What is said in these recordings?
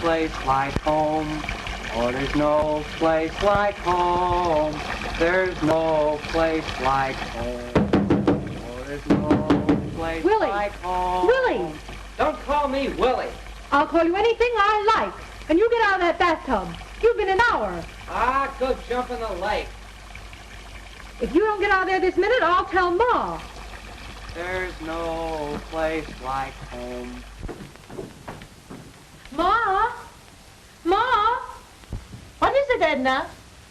place like home. Oh, there's no place like home. There's no place like home. Oh, there's no place Willie. like home. Willie! Don't call me Willie. I'll call you anything I like. And you get out of that bathtub. You've been an hour. Ah, go jump in the lake. If you don't get out of there this minute, I'll tell Ma. There's no place like home. Ma? Ma? What is it, Edna?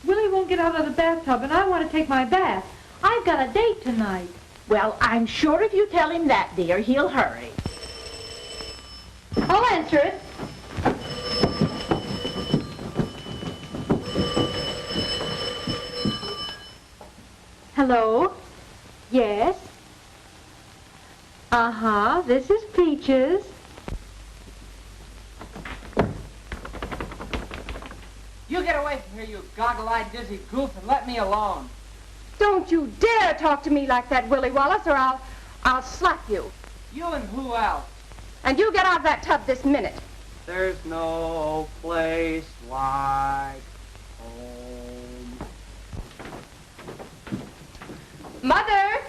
Willie won't get out of the bathtub, and I want to take my bath. I've got a date tonight. Well, I'm sure if you tell him that, dear, he'll hurry. I'll answer it. Hello? Yes? Uh-huh, this is Peaches. You get away from here, you goggle-eyed dizzy goof, and let me alone. Don't you dare talk to me like that, Willie Wallace, or I'll slap you. You and who else? And you get out of that tub this minute. There's no place like home. Mother,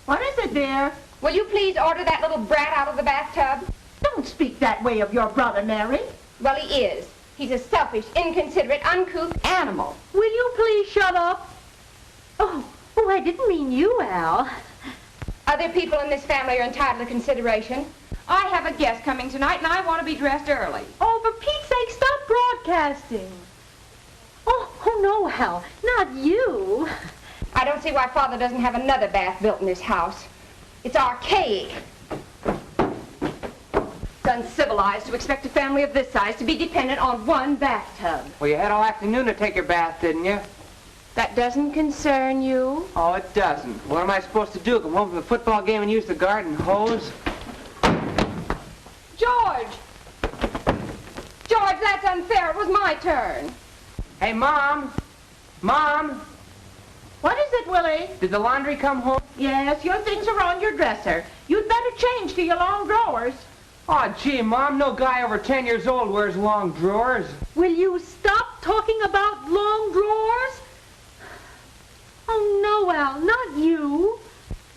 What is it, dear? will you please order that little brat out of the bathtub? Don't speak that way of your brother, Mary. Well, he is. He's a selfish, inconsiderate, uncouth animal. Will you please shut up? Oh, I didn't mean you, Al. Other people in this family are entitled to consideration. I have a guest coming tonight, and I want to be dressed early. Oh, for Pete's sake, stop broadcasting. Oh, no, Al, not you. I don't see why Father doesn't have another bath built in this house. It's archaic. It's uncivilized to expect a family of this size to be dependent on one bathtub. Well, you had all afternoon to take your bath, didn't you? That doesn't concern you. Oh, it doesn't. What am I supposed to do? Come home from the football game and use the garden hose? George! George, that's unfair. It was my turn. Hey, Mom! Mom! What is it, Willie? Did the laundry come home? Yes, your things are on your dresser. You'd better change to your long drawers. Oh, gee, Mom, no guy over 10 years old wears long drawers. Will you stop talking about long drawers? Oh, no, Al, not you.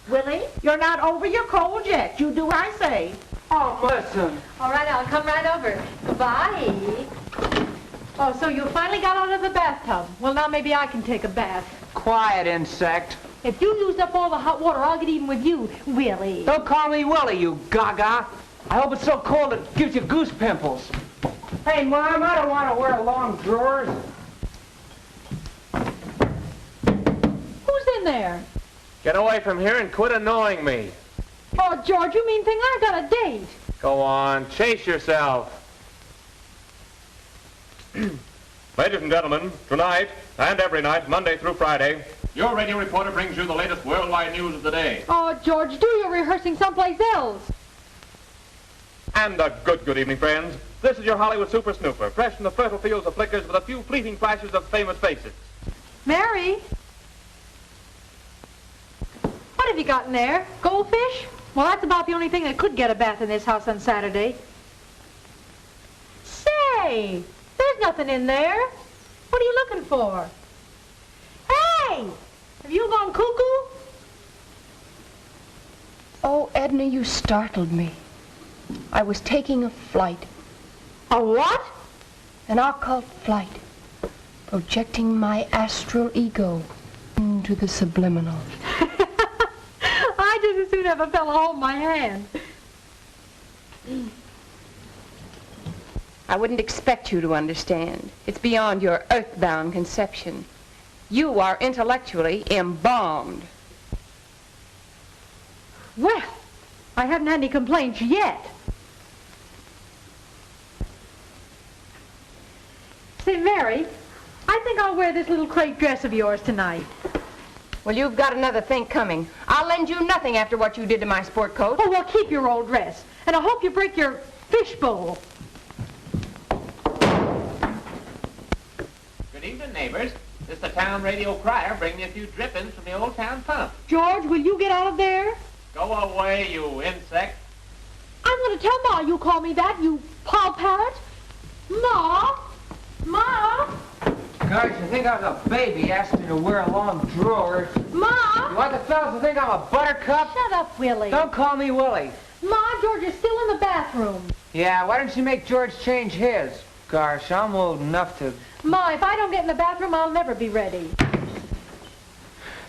Willie, you're not over your cold yet. You do what I say. Oh, listen. All right, I'll come right over. Goodbye. Oh, so you finally got out of the bathtub. Well, now maybe I can take a bath. Quiet, insect. If you used up all the hot water, I'll get even with you, Willie. Don't call me Willie, you gaga. I hope it's so cold it gives you goose pimples. Hey, Mom, I don't want to wear long drawers. Who's in there? Get away from here and quit annoying me. Oh, George, you mean thing I got a date. Go on, chase yourself. Ladies and gentlemen, tonight and every night, Monday through Friday, your radio reporter brings you the latest worldwide news of the day. Oh, George, do your rehearsing someplace else. And a good evening, friends. This is your Hollywood Super Snooper, fresh from the fertile fields of flickers with a few fleeting flashes of famous faces. Mary? What have you got in there? Goldfish? Well, that's about the only thing that could get a bath in this house on Saturday. Say, there's nothing in there. What are you looking for? Hey! Have you gone cuckoo? Oh, Edna, you startled me. I was taking a flight, A what? an occult flight, projecting my astral ego into the subliminal. I just as soon have a fella hold my hand. I wouldn't expect you to understand. It's beyond your earthbound conception. You are intellectually embalmed. Well, I haven't had any complaints yet. Say, Mary, I think I'll wear this little crepe dress of yours tonight. Well, you've got another thing coming. I'll lend you nothing after what you did to my sport coat. Oh, well, keep your old dress. And I hope you break your fishbowl. Good evening, neighbors. This is the town radio crier bringing you a few drippings from the old town pump. George, will you get out of there? Go away, you insect. I'm going to tell Ma you call me that, you paw parrot. Ma? Ma? Gosh, I think I was a baby asking to wear long drawers. Ma? You want the fellas to think I'm a buttercup? Shut up, Willie. Don't call me Willie. Ma, George is still in the bathroom. Yeah, why don't you make George change his? Gosh, I'm old enough to... Ma, if I don't get in the bathroom, I'll never be ready.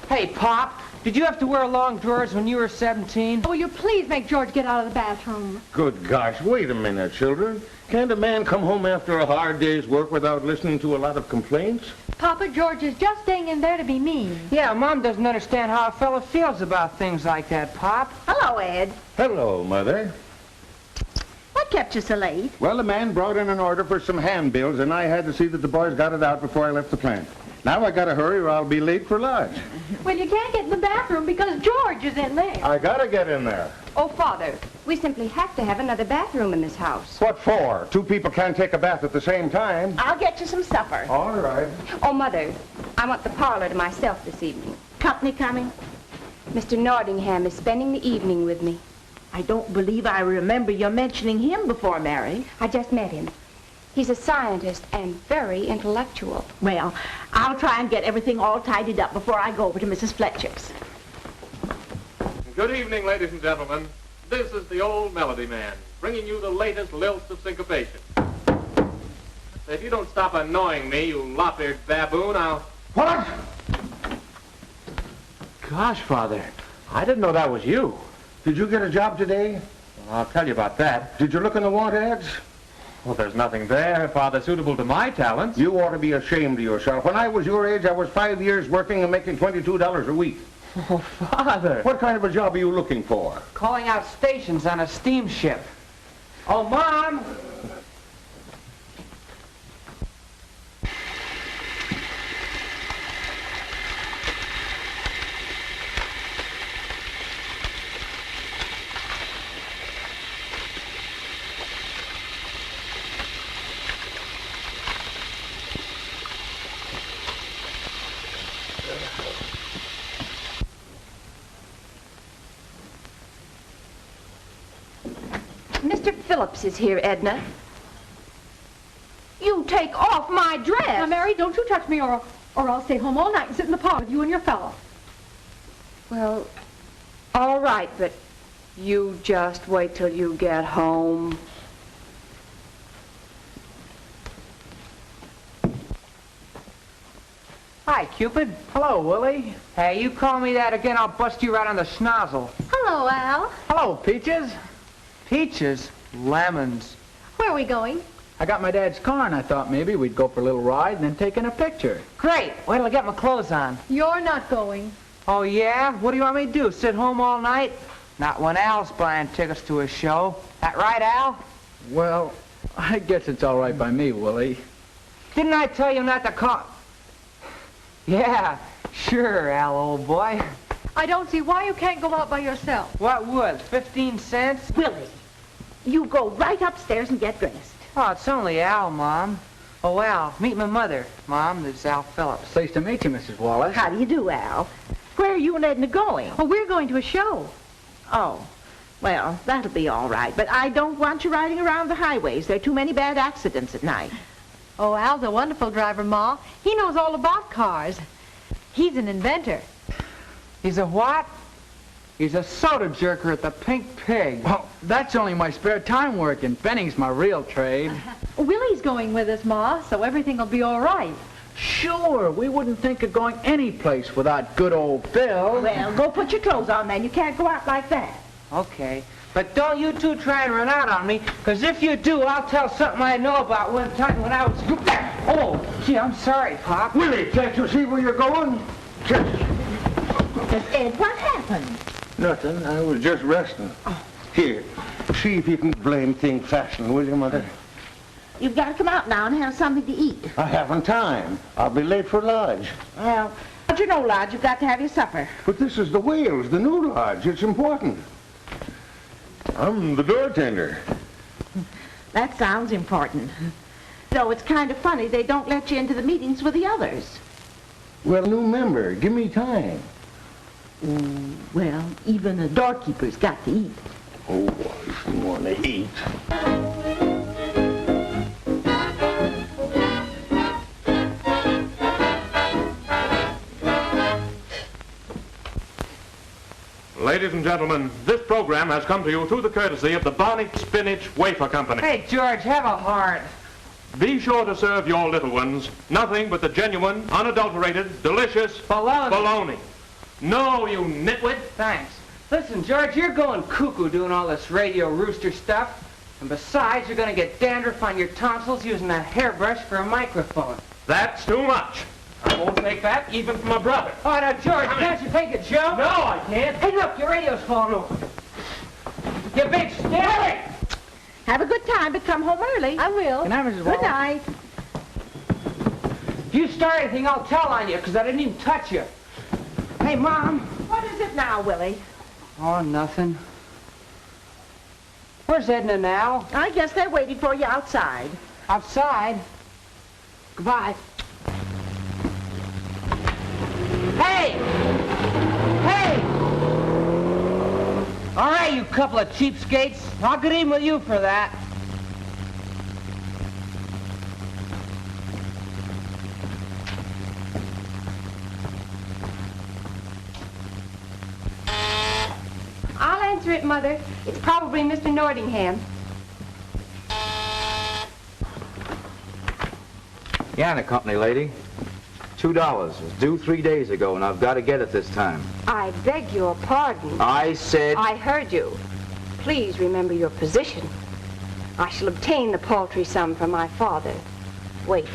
Hey, Pop, did you have to wear long drawers when you were 17? Will you please make George get out of the bathroom? Good gosh, wait a minute, children. Can't a man come home after a hard day's work without listening to a lot of complaints? Papa, George is just staying in there to be mean. Yeah, Mom doesn't understand how a fella feels about things like that, Pop. Hello, Ed. Hello, Mother. What kept you so late? Well, the man brought in an order for some handbills, and I had to see that the boys got it out before I left the plant. Now I gotta hurry or I'll be late for lunch. Well, you can't get in the bathroom because George is in there. I gotta get in there. Oh, Father, we simply have to have another bathroom in this house. What for? Two people can't take a bath at the same time. I'll get you some supper. All right. Oh, Mother, I want the parlor to myself this evening. Company coming? Mr. Nordingham is spending the evening with me. I don't believe I remember you mentioning him before, Mary. I just met him. He's a scientist and very intellectual. Well, I'll try and get everything all tidied up before I go over to Mrs. Fletcher's. Good evening, ladies and gentlemen. This is the Old Melody Man, bringing you the latest lilts of syncopation. If you don't stop annoying me, you lop-eared baboon, I'll... What? Gosh, Father, I didn't know that was you. Did you get a job today? Well, I'll tell you about that. Did you look in the want ads? Well, there's nothing there, Father, suitable to my talents. You ought to be ashamed of yourself. When I was your age, I was 5 years working and making $22 a week. Oh, Father. What kind of a job are you looking for? Calling out stations on a steamship. Oh, Mom! Mr. Phillips is here, Edna. You take off my dress. Now, Mary, don't you touch me or I'll stay home all night and sit in the parlor with you and your fella. Well, all right, but you just wait till you get home. Hi, Cupid. Hello, Willie. Hey, you call me that again, I'll bust you right on the schnozzle. Hello, Al. Hello, Peaches. Peaches, lemons. Where are we going? I got my dad's car, and I thought maybe we'd go for a little ride and then take in a picture. Great. Wait till I get my clothes on. You're not going. Oh, yeah? What do you want me to do, sit home all night? Not when Al's buying tickets to a show. That right, Al? Well, I guess it's all right by me, Willie. Didn't I tell you not to call? Yeah, sure, Al, old boy. I don't see why you can't go out by yourself. What would, 15 cents? Willie, you go right upstairs and get dressed. Oh, it's only Al, Mom. Oh, Al, meet my mother. Mom, this is Al Phillips. Pleased to meet you, Mrs. Wallace. How do you do, Al? Where are you and Edna going? Oh, we're going to a show. Oh, well, that'll be all right. But I don't want you riding around the highways. There are too many bad accidents at night. Oh, Al's a wonderful driver, Ma. He knows all about cars. He's an inventor. He's a what? He's a soda jerker at the Pink Pig. Well, that's only my spare time work, and Benning's my real trade. Willie's going with us, Ma, so everything will be all right. Sure, we wouldn't think of going any place without good old Phil. Well, go put your clothes on, man. You can't go out like that. Okay. But don't you two try and run out on me, because if you do, I'll tell something I know about one time when I was... Oh, gee, I'm sorry, Pop. Willie, can't you see where you're going? Ed, what happened? Nothing. I was just resting. Here, see if you can blame thing fashion, will you, Mother? You've got to come out now and have something to eat. I haven't time. I'll be late for lodge. Well, don't you know, Lodge, you've got to have your supper. But this is the Wales, the new lodge. It's important. I'm the door tender. That sounds important. Though it's kind of funny they don't let you into the meetings with the others. Well, new member, give me time. Well, even a doorkeeper's got to eat. Oh, I want to eat. Ladies and gentlemen, this program has come to you through the courtesy of the Bonnie Spinach Wafer Company. Hey, George, have a heart. Be sure to serve your little ones nothing but the genuine, unadulterated, delicious bologna. No, you nitwit. Thanks. Listen, George, you're going cuckoo doing all this radio rooster stuff. And besides, you're going to get dandruff on your tonsils using a hairbrush for a microphone. That's too much. I won't take that even from a brother. Oh, now, George, can't you take a joke? No, I can't. Hey, look, your radio's falling over. You big stick! Have a good time, but come home early. I will. Good night, Mrs. Good Wallace. night. If you start anything, I'll tell on you, because I didn't even touch you. Hey, Mom. What is it now, Willie? Oh, nothing. Where's Edna now? I guess they're waiting for you outside. Outside. Goodbye. Hey! Hey! All right, you couple of cheapskates. I'll get even with you for that. I'll answer it, Mother. It's probably Mr. Nordingham. Yana Company, lady. $2. It was due 3 days ago, and I've got to get it this time. I beg your pardon. I said... I heard you. Please remember your position. I shall obtain the paltry sum from my father. Wait.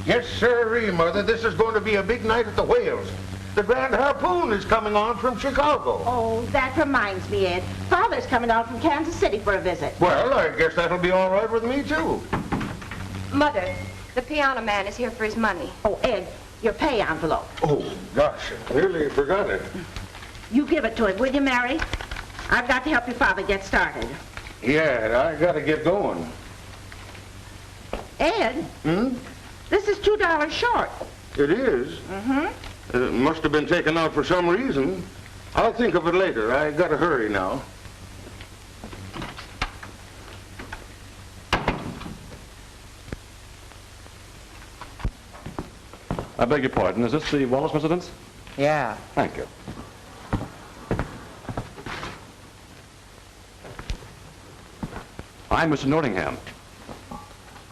Yes, sirree, Mother. This is going to be a big night at the Whales. The Grand Harpoon is coming on from Chicago. Oh, that reminds me, Ed. Father's coming out from Kansas City for a visit. Well, I guess that'll be all right with me, too. Mother, the piano man is here for his money. Oh, Ed, your pay envelope. Oh, gosh, I nearly forgot it. You give it to him, will you, Mary? I've got to help your father get started. Yeah, I got to get going. Ed? This is $2 short. It is? Mm-hmm. It must have been taken out for some reason. I'll think of it later. I got to hurry now. I beg your pardon. Is this the Wallace residence? Yeah. Thank you. I'm Mr. Nordingham.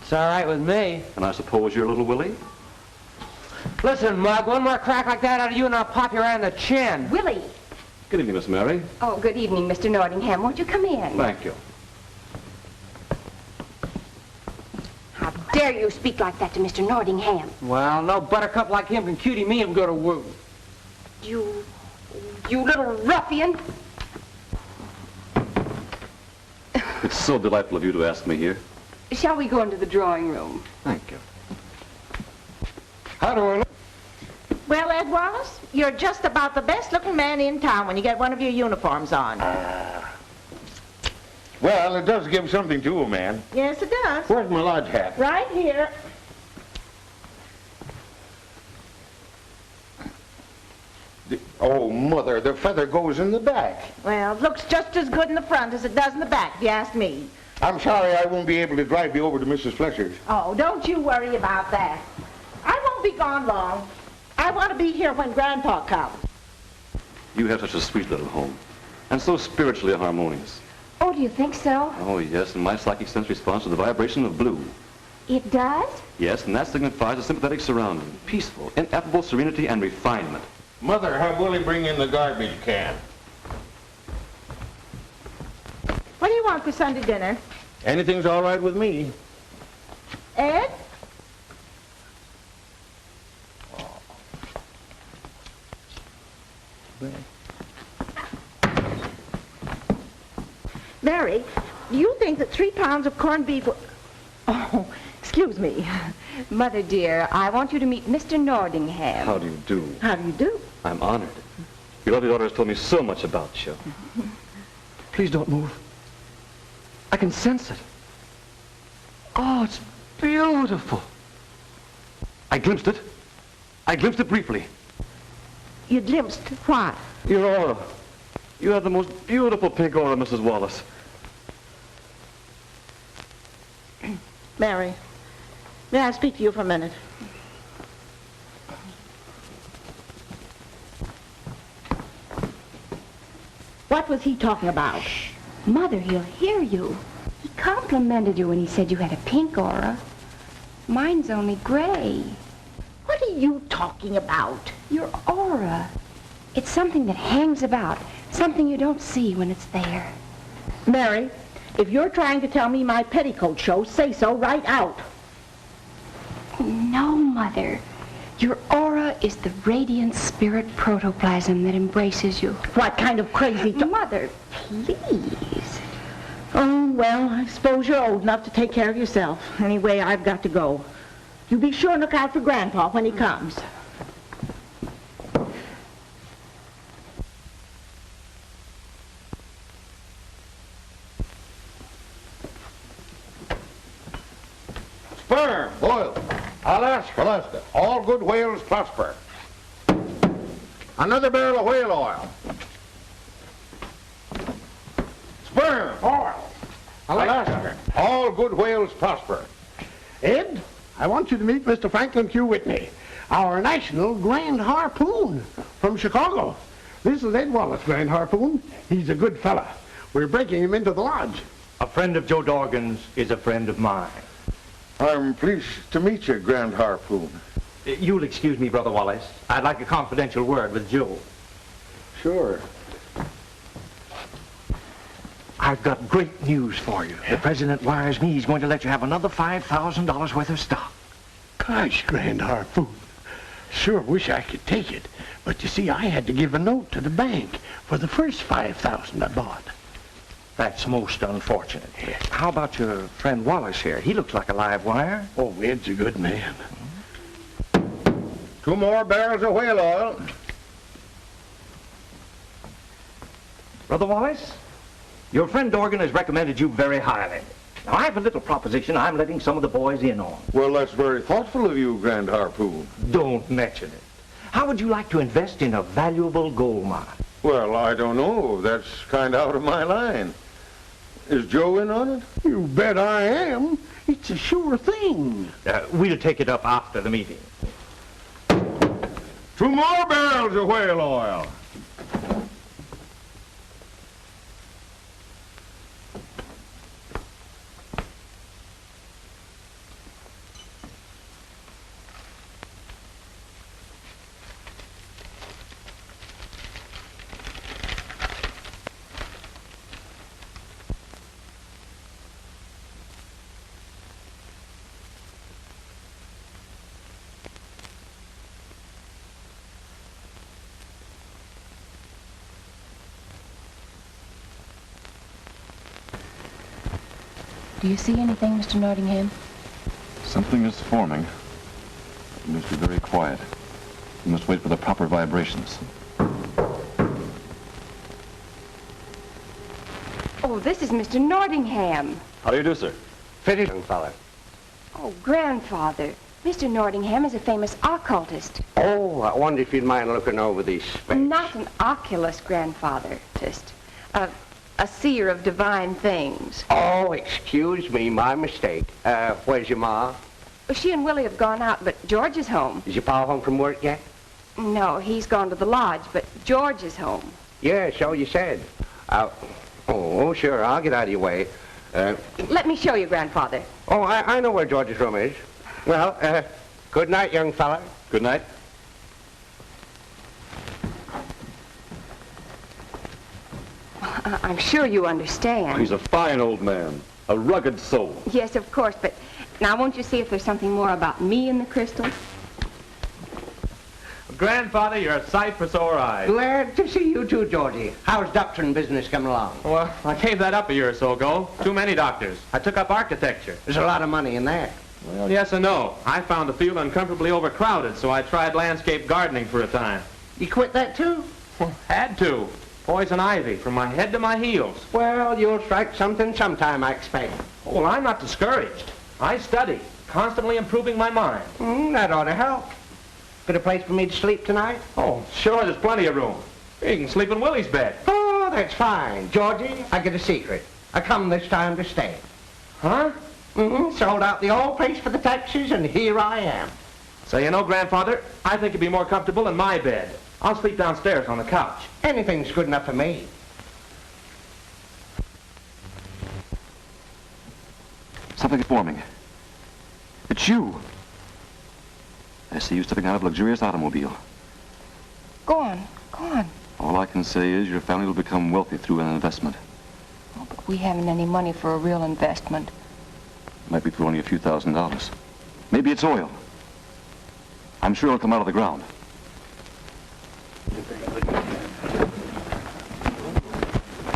It's all right with me. And I suppose you're little Willie? Listen, Mug, one more crack like that out of you and I'll pop you right in the chin. Willie. Good evening, Miss Mary. Oh, good evening, Mr. Nordingham. Won't you come in? Thank you. How dare you speak like that to Mr. Nordingham? Well, no buttercup like him can cutie me and go to work. You little ruffian. It's so delightful of you to ask me here. Shall we go into the drawing room? Thank you. How do I look? Well, Ed Wallace, you're just about the best-looking man in town when you get one of your uniforms on. Well, it does give something to a man. Yes, it does. Where's my lodge hat? Right here. Oh, Mother, the feather goes in the back. Well, it looks just as good in the front as it does in the back, if you ask me. I'm sorry I won't be able to drive you over to Mrs. Fletcher's. Oh, don't you worry about that. I won't be gone long. I want to be here when Grandpa comes. You have such a sweet little home, and so spiritually harmonious. Oh, do you think so? Oh, yes, and my psychic sense responds to the vibration of blue. It does? Yes, and that signifies a sympathetic surrounding, peaceful, ineffable serenity and refinement. Mother, have Willie bring in the garbage can. What do you want for Sunday dinner? Anything's all right with me. Ed? Mary, do you think that 3 pounds of corned beef will... Oh, excuse me. Mother dear, I want you to meet Mr. Nordingham. How do you do? How do you do? I'm honored. Your lovely daughter has told me so much about you. Please don't move. I can sense it. Oh, it's beautiful. I glimpsed it. I glimpsed it briefly. You glimpsed what? Your aura. You have the most beautiful pink aura, Mrs. Wallace. Mary, may I speak to you for a minute? What was he talking about? Mother, he'll hear you. He complimented you when he said you had a pink aura. Mine's only gray. What are you talking about? Your aura. It's something that hangs about, something you don't see when it's there. Mary, if you're trying to tell me my petticoat shows, say so right out. No, Mother. Your aura is the radiant spirit protoplasm that embraces you. What kind of crazy... Mother, please. Oh, well, I suppose you're old enough to take care of yourself. Anyway, I've got to go. You be sure and look out for Grandpa when he comes. Sperm, boil. Alaska. All good whales prosper. Another barrel of whale oil. Sperm, oil. Alaska. All good whales prosper. Ed, I want you to meet Mr. Franklin Q. Whitney, our national Grand Harpoon from Chicago. This is Ed Wallace, Grand Harpoon. He's a good fella. We're breaking him into the lodge. A friend of Joe Dorgan's is a friend of mine. I'm pleased to meet you, Grand Harpoon. You'll excuse me, Brother Wallace. I'd like a confidential word with Joe. Sure. I've got great news for you. The president wires me he's going to let you have another $5,000 worth of stock. Gosh, Grand Harpoon. Sure wish I could take it. But you see, I had to give a note to the bank for the first $5,000 I bought. That's most unfortunate. How about your friend Wallace here? He looks like a live wire. Oh, Ed's a good man. 2 more barrels of whale oil. Brother Wallace, your friend Dorgan has recommended you very highly. Now, I have a little proposition I'm letting some of the boys in on. Well, that's very thoughtful of you, Grand Harpoon. Don't mention it. How would you like to invest in a valuable gold mine? Well, I don't know. That's kind of out of my line. Is Joe in on it? You bet I am. It's a sure thing. We'll take it up after the meeting. 2 more barrels of whale oil. Do you see anything, Mr. Nottingham? Something is forming. You must be very quiet. You must wait for the proper vibrations. Oh, this is Mr. Nottingham. How do you do, sir? Fitted young fella. Oh, Grandfather. Mr. Nottingham is a famous occultist. Oh, I wonder if you'd mind looking over these specs. Not an oculist, Grandfather. Just a seer of divine things. Oh, excuse me, my mistake. Where's your ma? Well, she and Willie have gone out, but George is home. Is your pa home from work yet? No, he's gone to the lodge, but George is home. Yeah, so you said. Oh, sure, I'll get out of your way. Let me show you, Grandfather. Oh, I know where George's room is. Well, good night, young fella. Good night. I'm sure you understand. He's a fine old man. A rugged soul. Yes, of course, but now won't you see if there's something more about me in the crystal? Grandfather, you're a sight for sore eyes. Glad to see you too, Georgie. How's doctoring business coming along? Well, I gave that up a year or so ago. Too many doctors. I took up architecture. There's a lot of money in that. Well, yes and no. I found the field uncomfortably overcrowded, so I tried landscape gardening for a time. You quit that too? Well, had to. Poison ivy from my head to my heels. Well, you'll strike something sometime, I expect. Well, I'm not discouraged. I study, constantly improving my mind. That ought to help. Got a place for me to sleep tonight? Oh, sure, there's plenty of room. You can sleep in Willie's bed. Oh, that's fine. Georgie, I get a secret. I come this time to stay. Huh? Sold out the old place for the taxes, and here I am. So, you know, Grandfather, I think you'd be more comfortable in my bed. I'll sleep downstairs on the couch. Anything's good enough for me. Something is forming. It's you. I see you stepping out of a luxurious automobile. Go on, go on. All I can say is your family will become wealthy through an investment. Oh, but we haven't any money for a real investment. Might be for only a few $1,000s. Maybe it's oil. I'm sure it'll come out of the ground.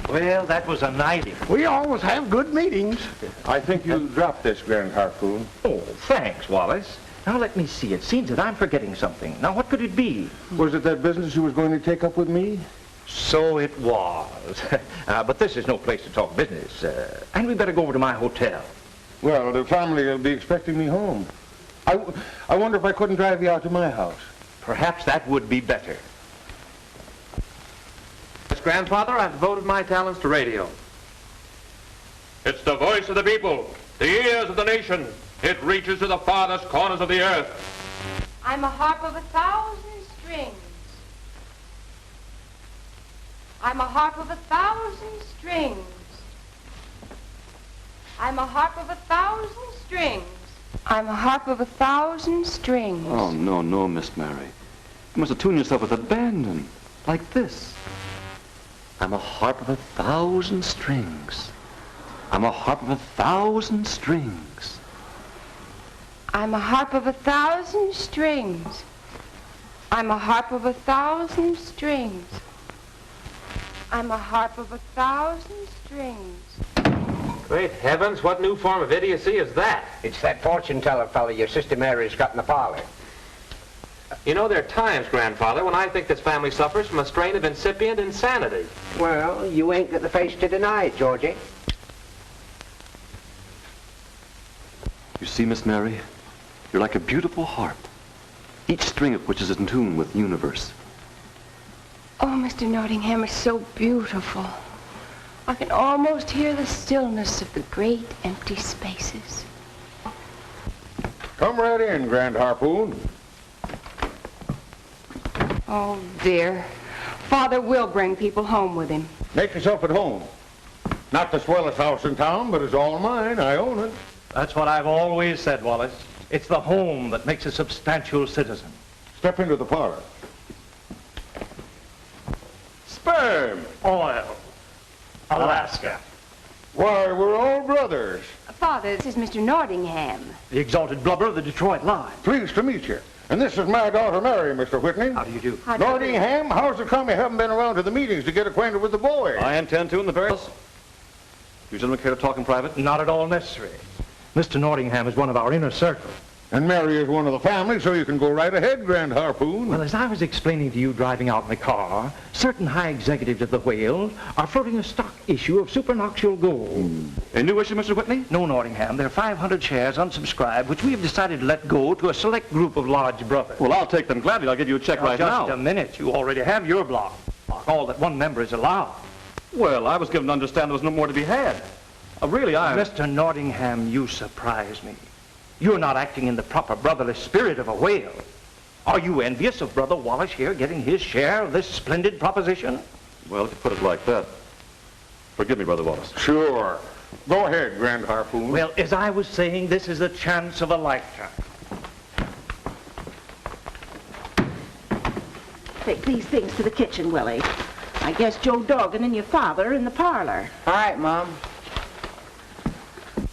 Well, that was a nightie. We always have good meetings. I think you dropped this, Grand Harpoon. Oh, thanks, Wallace. Now let me see. It seems that I'm forgetting something. Now, what could it be? Was it that business you was going to take up with me? So it was. But this is no place to talk business. And we better go over to my hotel. Well, the family will be expecting me home. I wonder if I couldn't drive you out to my house. Perhaps that would be better. Yes, Grandfather, I've devoted my talents to radio. It's the voice of the people, the ears of the nation. It reaches to the farthest corners of the earth. I'm a harp of 1,000 strings. I'm a harp of 1,000 strings. I'm a harp of 1,000 strings. I'm a harp of 1,000 strings. Oh, no, Miss Mary. You must have tuned yourself with abandon. Like this. I'm a harp of 1,000 strings. I'm a harp of 1,000 strings. I'm a harp of 1,000 strings. I'm a harp of 1,000 strings. I'm a harp of 1,000 strings. Great heavens, what new form of idiocy is that? It's that fortune teller fella your sister Mary's got in the parlor. You know, there are times, Grandfather, when I think this family suffers from a strain of incipient insanity. Well, you ain't got the face to deny it, Georgie. You see, Miss Mary, you're like a beautiful harp, each string of which is in tune with the universe. Oh, Mr. Nottingham, it's so beautiful. I can almost hear the stillness of the great empty spaces. Come right in, Grand Harpoon. Oh, dear. Father will bring people home with him. Make yourself at home. Not the swellest house in town, but it's all mine. I own it. That's what I've always said, Wallace. It's the home that makes a substantial citizen. Step into the parlor. Sperm, oil, Alaska. Why, we're all brothers. Father, this is Mr. Nottingham. The exalted blubber of the Detroit line. Pleased to meet you. And this is my daughter, Mary, Mr. Whitney. How do you do? Nottingham, how's it come you haven't been around to the meetings to get acquainted with the boys? I intend to in the very... You gentlemen care to talk in private? Not at all necessary. Mr. Nottingham is one of our inner circle. And Mary is one of the family, so you can go right ahead, Grand Harpoon. Well, as I was explaining to you driving out in the car, certain high executives of the Whale are floating a stock issue of supernoctual gold. A new issue, Mr. Whitney? No, Nottingham. There are 500 shares unsubscribed, which we have decided to let go to a select group of large brothers. Well, I'll take them gladly. I'll give you a check right now. Just a minute. You already have your block. All that one member is allowed. Well, I was given to understand there was no more to be had. Really, Mr. Nottingham, you surprise me. You're not acting in the proper brotherly spirit of a whale. Are you envious of Brother Wallace here getting his share of this splendid proposition? Well, if you put it like that. Forgive me, Brother Wallace. Sure. Go ahead, Grand Harpoon. Well, as I was saying, this is the chance of a lifetime. Take these things to the kitchen, Willie. I guess Joe Dorgan and your father are in the parlor. All right, Mom.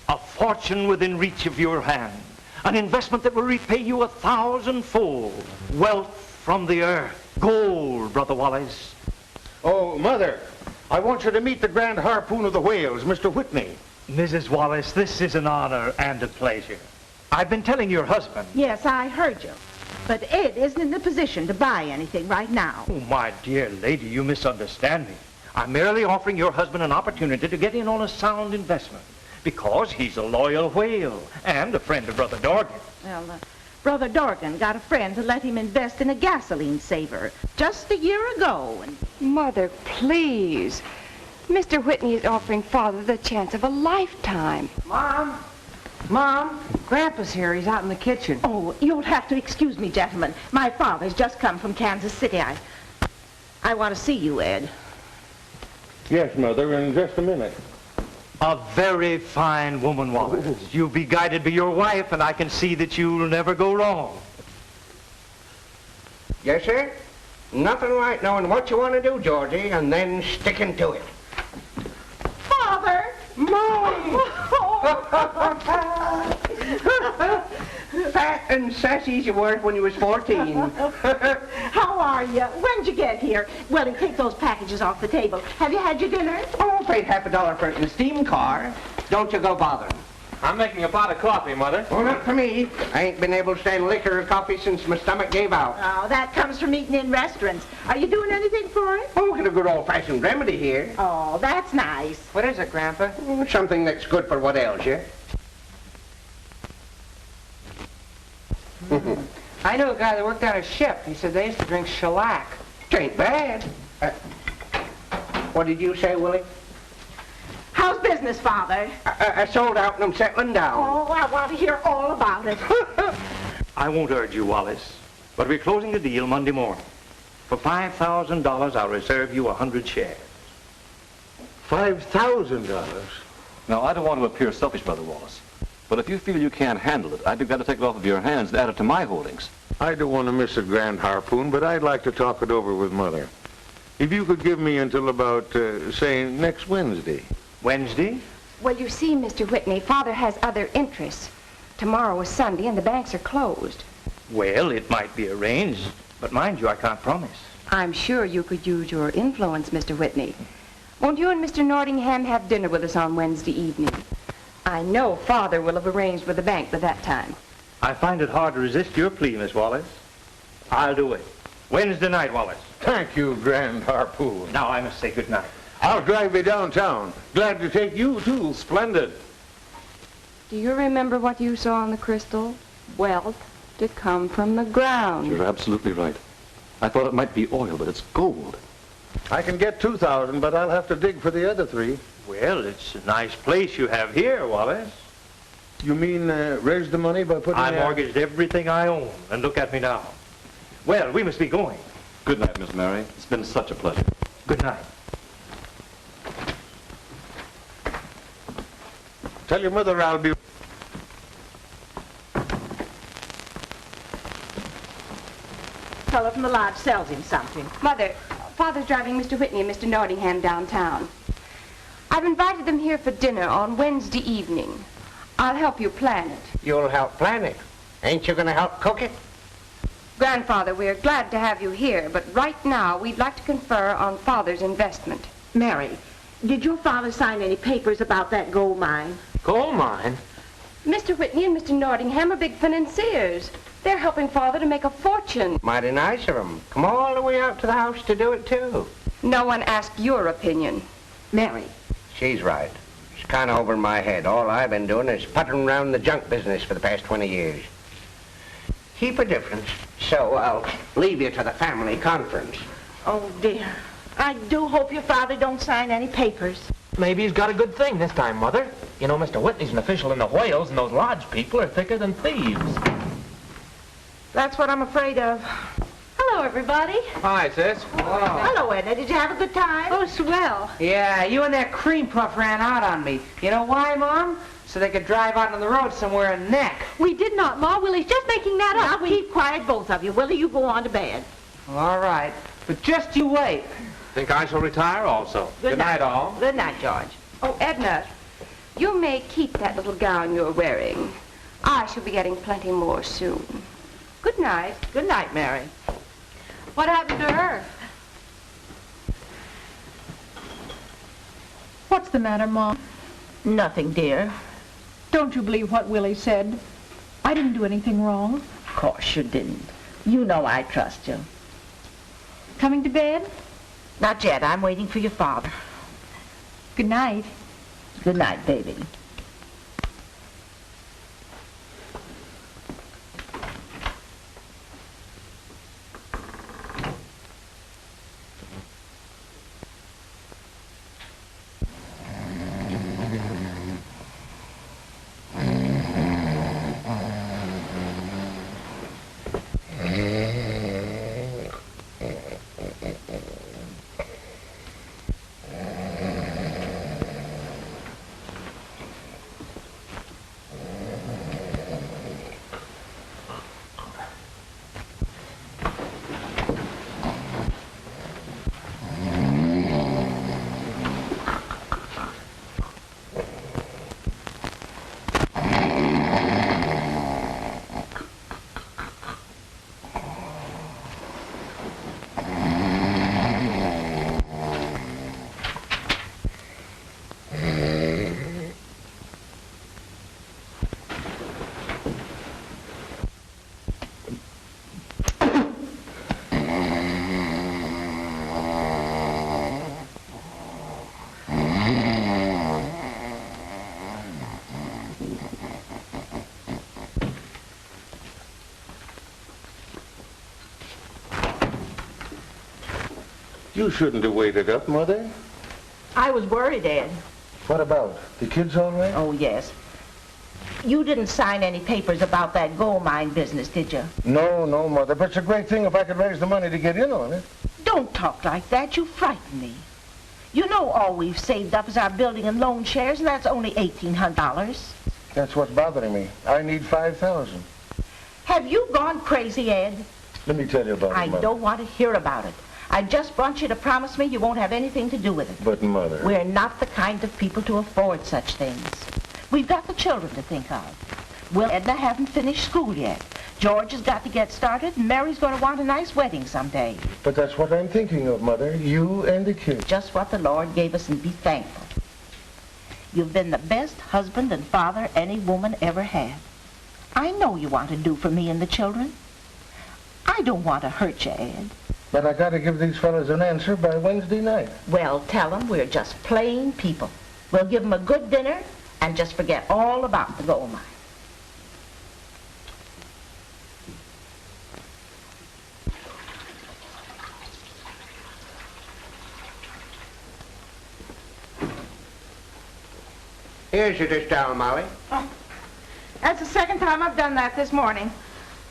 A fortune within reach of your hand. An investment that will repay you 1,000-fold. Wealth from the earth. Gold, Brother Wallace. Oh, Mother, I want you to meet the Grand Harpoon of the Whales, Mr. Whitney. Mrs. Wallace, this is an honor and a pleasure. I've been telling your husband. Yes, I heard you. But Ed isn't in the position to buy anything right now. Oh, my dear lady, you misunderstand me. I'm merely offering your husband an opportunity to get in on a sound investment. Because he's a loyal whale and a friend of Brother Dorgan. Well, Brother Dorgan got a friend to let him invest in a gasoline saver just a year ago. And Mother, please. Mr. Whitney is offering Father the chance of a lifetime. Mom, Grandpa's here. He's out in the kitchen. Oh, you'll have to excuse me, gentlemen. My father's just come from Kansas City. I want to see you, Ed. Yes, Mother, in just a minute. A very fine woman, Wallace. You'll be guided by your wife, and I can see that you'll never go wrong. Yes, sir? Nothing like knowing what you want to do, Georgie, and then sticking to it. Father! Mom! Fat and sassy as you were when you was 14. How are you? When'd you get here? Willie, take those packages off the table. Have you had your dinner? Oh, paid $50 for it in the steam car. Don't you go bothering. I'm making a pot of coffee, Mother. Oh, not for me. I ain't been able to stand liquor or coffee since my stomach gave out. Oh, that comes from eating in restaurants. Are you doing anything for it? Oh, get a good old-fashioned remedy here. Oh, that's nice. What is it, Grandpa? Oh, something that's good for what ails you. I knew a guy that worked on a ship. He said they used to drink shellac. Tain't bad. What did you say, Willie? How's business, Father? I sold out and I'm settling down. Oh, I want to hear all about it. I won't urge you, Wallace, but we're closing the deal Monday morning. For $5,000, I'll reserve you 100 shares. $5,000? Now, I don't want to appear selfish, Brother Wallace, but if you feel you can't handle it, I'd be glad to take it off of your hands and add it to my holdings. I don't want to miss a Grand Harpoon, but I'd like to talk it over with Mother. If you could give me until about, say, next Wednesday. Wednesday? Well, you see, Mr. Whitney, Father has other interests. Tomorrow is Sunday and the banks are closed. Well, it might be arranged, but mind you, I can't promise. I'm sure you could use your influence, Mr. Whitney. Won't you and Mr. Nordingham have dinner with us on Wednesday evening? I know Father will have arranged with the bank by that time. I find it hard to resist your plea, Miss Wallace. I'll do it. Wednesday night, Wallace. Thank you, Grand Harpoon. Now I must say good night. I'll drive you downtown. Glad to take you, too. Splendid. Do you remember what you saw on the crystal? Wealth to come from the ground. You're absolutely right. I thought it might be oil, but it's gold. I can get 2,000, but I'll have to dig for the other 3. Well, it's a nice place you have here, Wallace. You mean raise the money by putting... I mortgaged everything I own, and look at me now. Well, we must be going. Good night, Miss Mary. It's been such a pleasure. Good night. Tell your mother I'll be... Fellow from the lodge sells him something. Mother, Father's driving Mr. Whitney and Mr. Nordingham downtown. I've invited them here for dinner on Wednesday evening. I'll help you plan it. You'll help plan it. Ain't you going to help cook it? Grandfather, we're glad to have you here, but right now we'd like to confer on Father's investment. Mary, did your father sign any papers about that gold mine? Gold mine? Mr. Whitney and Mr. Nordingham are big financiers. They're helping Father to make a fortune. Mighty nice of them. Come all the way out to the house to do it, too. No one asked your opinion. Mary. She's right. It's kind of over my head. All I've been doing is puttering around the junk business for the past 20 years. Heap of difference. So I'll leave you to the family conference. Oh, dear. I do hope your father don't sign any papers. Maybe he's got a good thing this time, Mother. You know, Mr. Whitney's an official in the whales, and those lodge people are thicker than thieves. That's what I'm afraid of. Hello, everybody. Hi, sis. Hello, Edna. Did you have a good time? Oh, swell. Yeah, you and that cream puff ran out on me. You know why, Mom? So they could drive out on the road somewhere and neck. We did not, Ma. Willie's just making that up. Now, keep quiet, both of you. Willie, you go on to bed. All right. But just you wait. Think I shall retire also. Good night, all. Good night, George. Oh, Edna, you may keep that little gown you're wearing. I shall be getting plenty more soon. Good night. Good night, Mary. What happened to her? What's the matter, Mom? Nothing, dear. Don't you believe what Willie said? I didn't do anything wrong. Of course you didn't. You know I trust you. Coming to bed? Not yet. I'm waiting for your father. Good night. Good night, baby. You shouldn't have waited up, Mother. I was worried, Ed. What about? The kids all right? Oh, yes. You didn't sign any papers about that gold mine business, did you? No, Mother, but it's a great thing if I could raise the money to get in on it. Don't talk like that. You frighten me. You know all we've saved up is our building and loan shares, and that's only $1,800. That's what's bothering me. I need $5,000. Have you gone crazy, Ed? Let me tell you about I it, Mother. don't want to hear about it. I just want you to promise me you won't have anything to do with it. But, Mother... We're not the kind of people to afford such things. We've got the children to think of. Will Edna haven't finished school yet. George has got to get started, and Mary's going to want a nice wedding someday. But that's what I'm thinking of, Mother. You and the kids. Just what the Lord gave us, and be thankful. You've been the best husband and father any woman ever had. I know you want to do for me and the children. I don't want to hurt you, Ed. But I got to give these fellas an answer by Wednesday night. Well, tell them we're just plain people. We'll give them a good dinner and just forget all about the gold mine. Here's your dish towel, Molly. Oh, that's the second time I've done that this morning.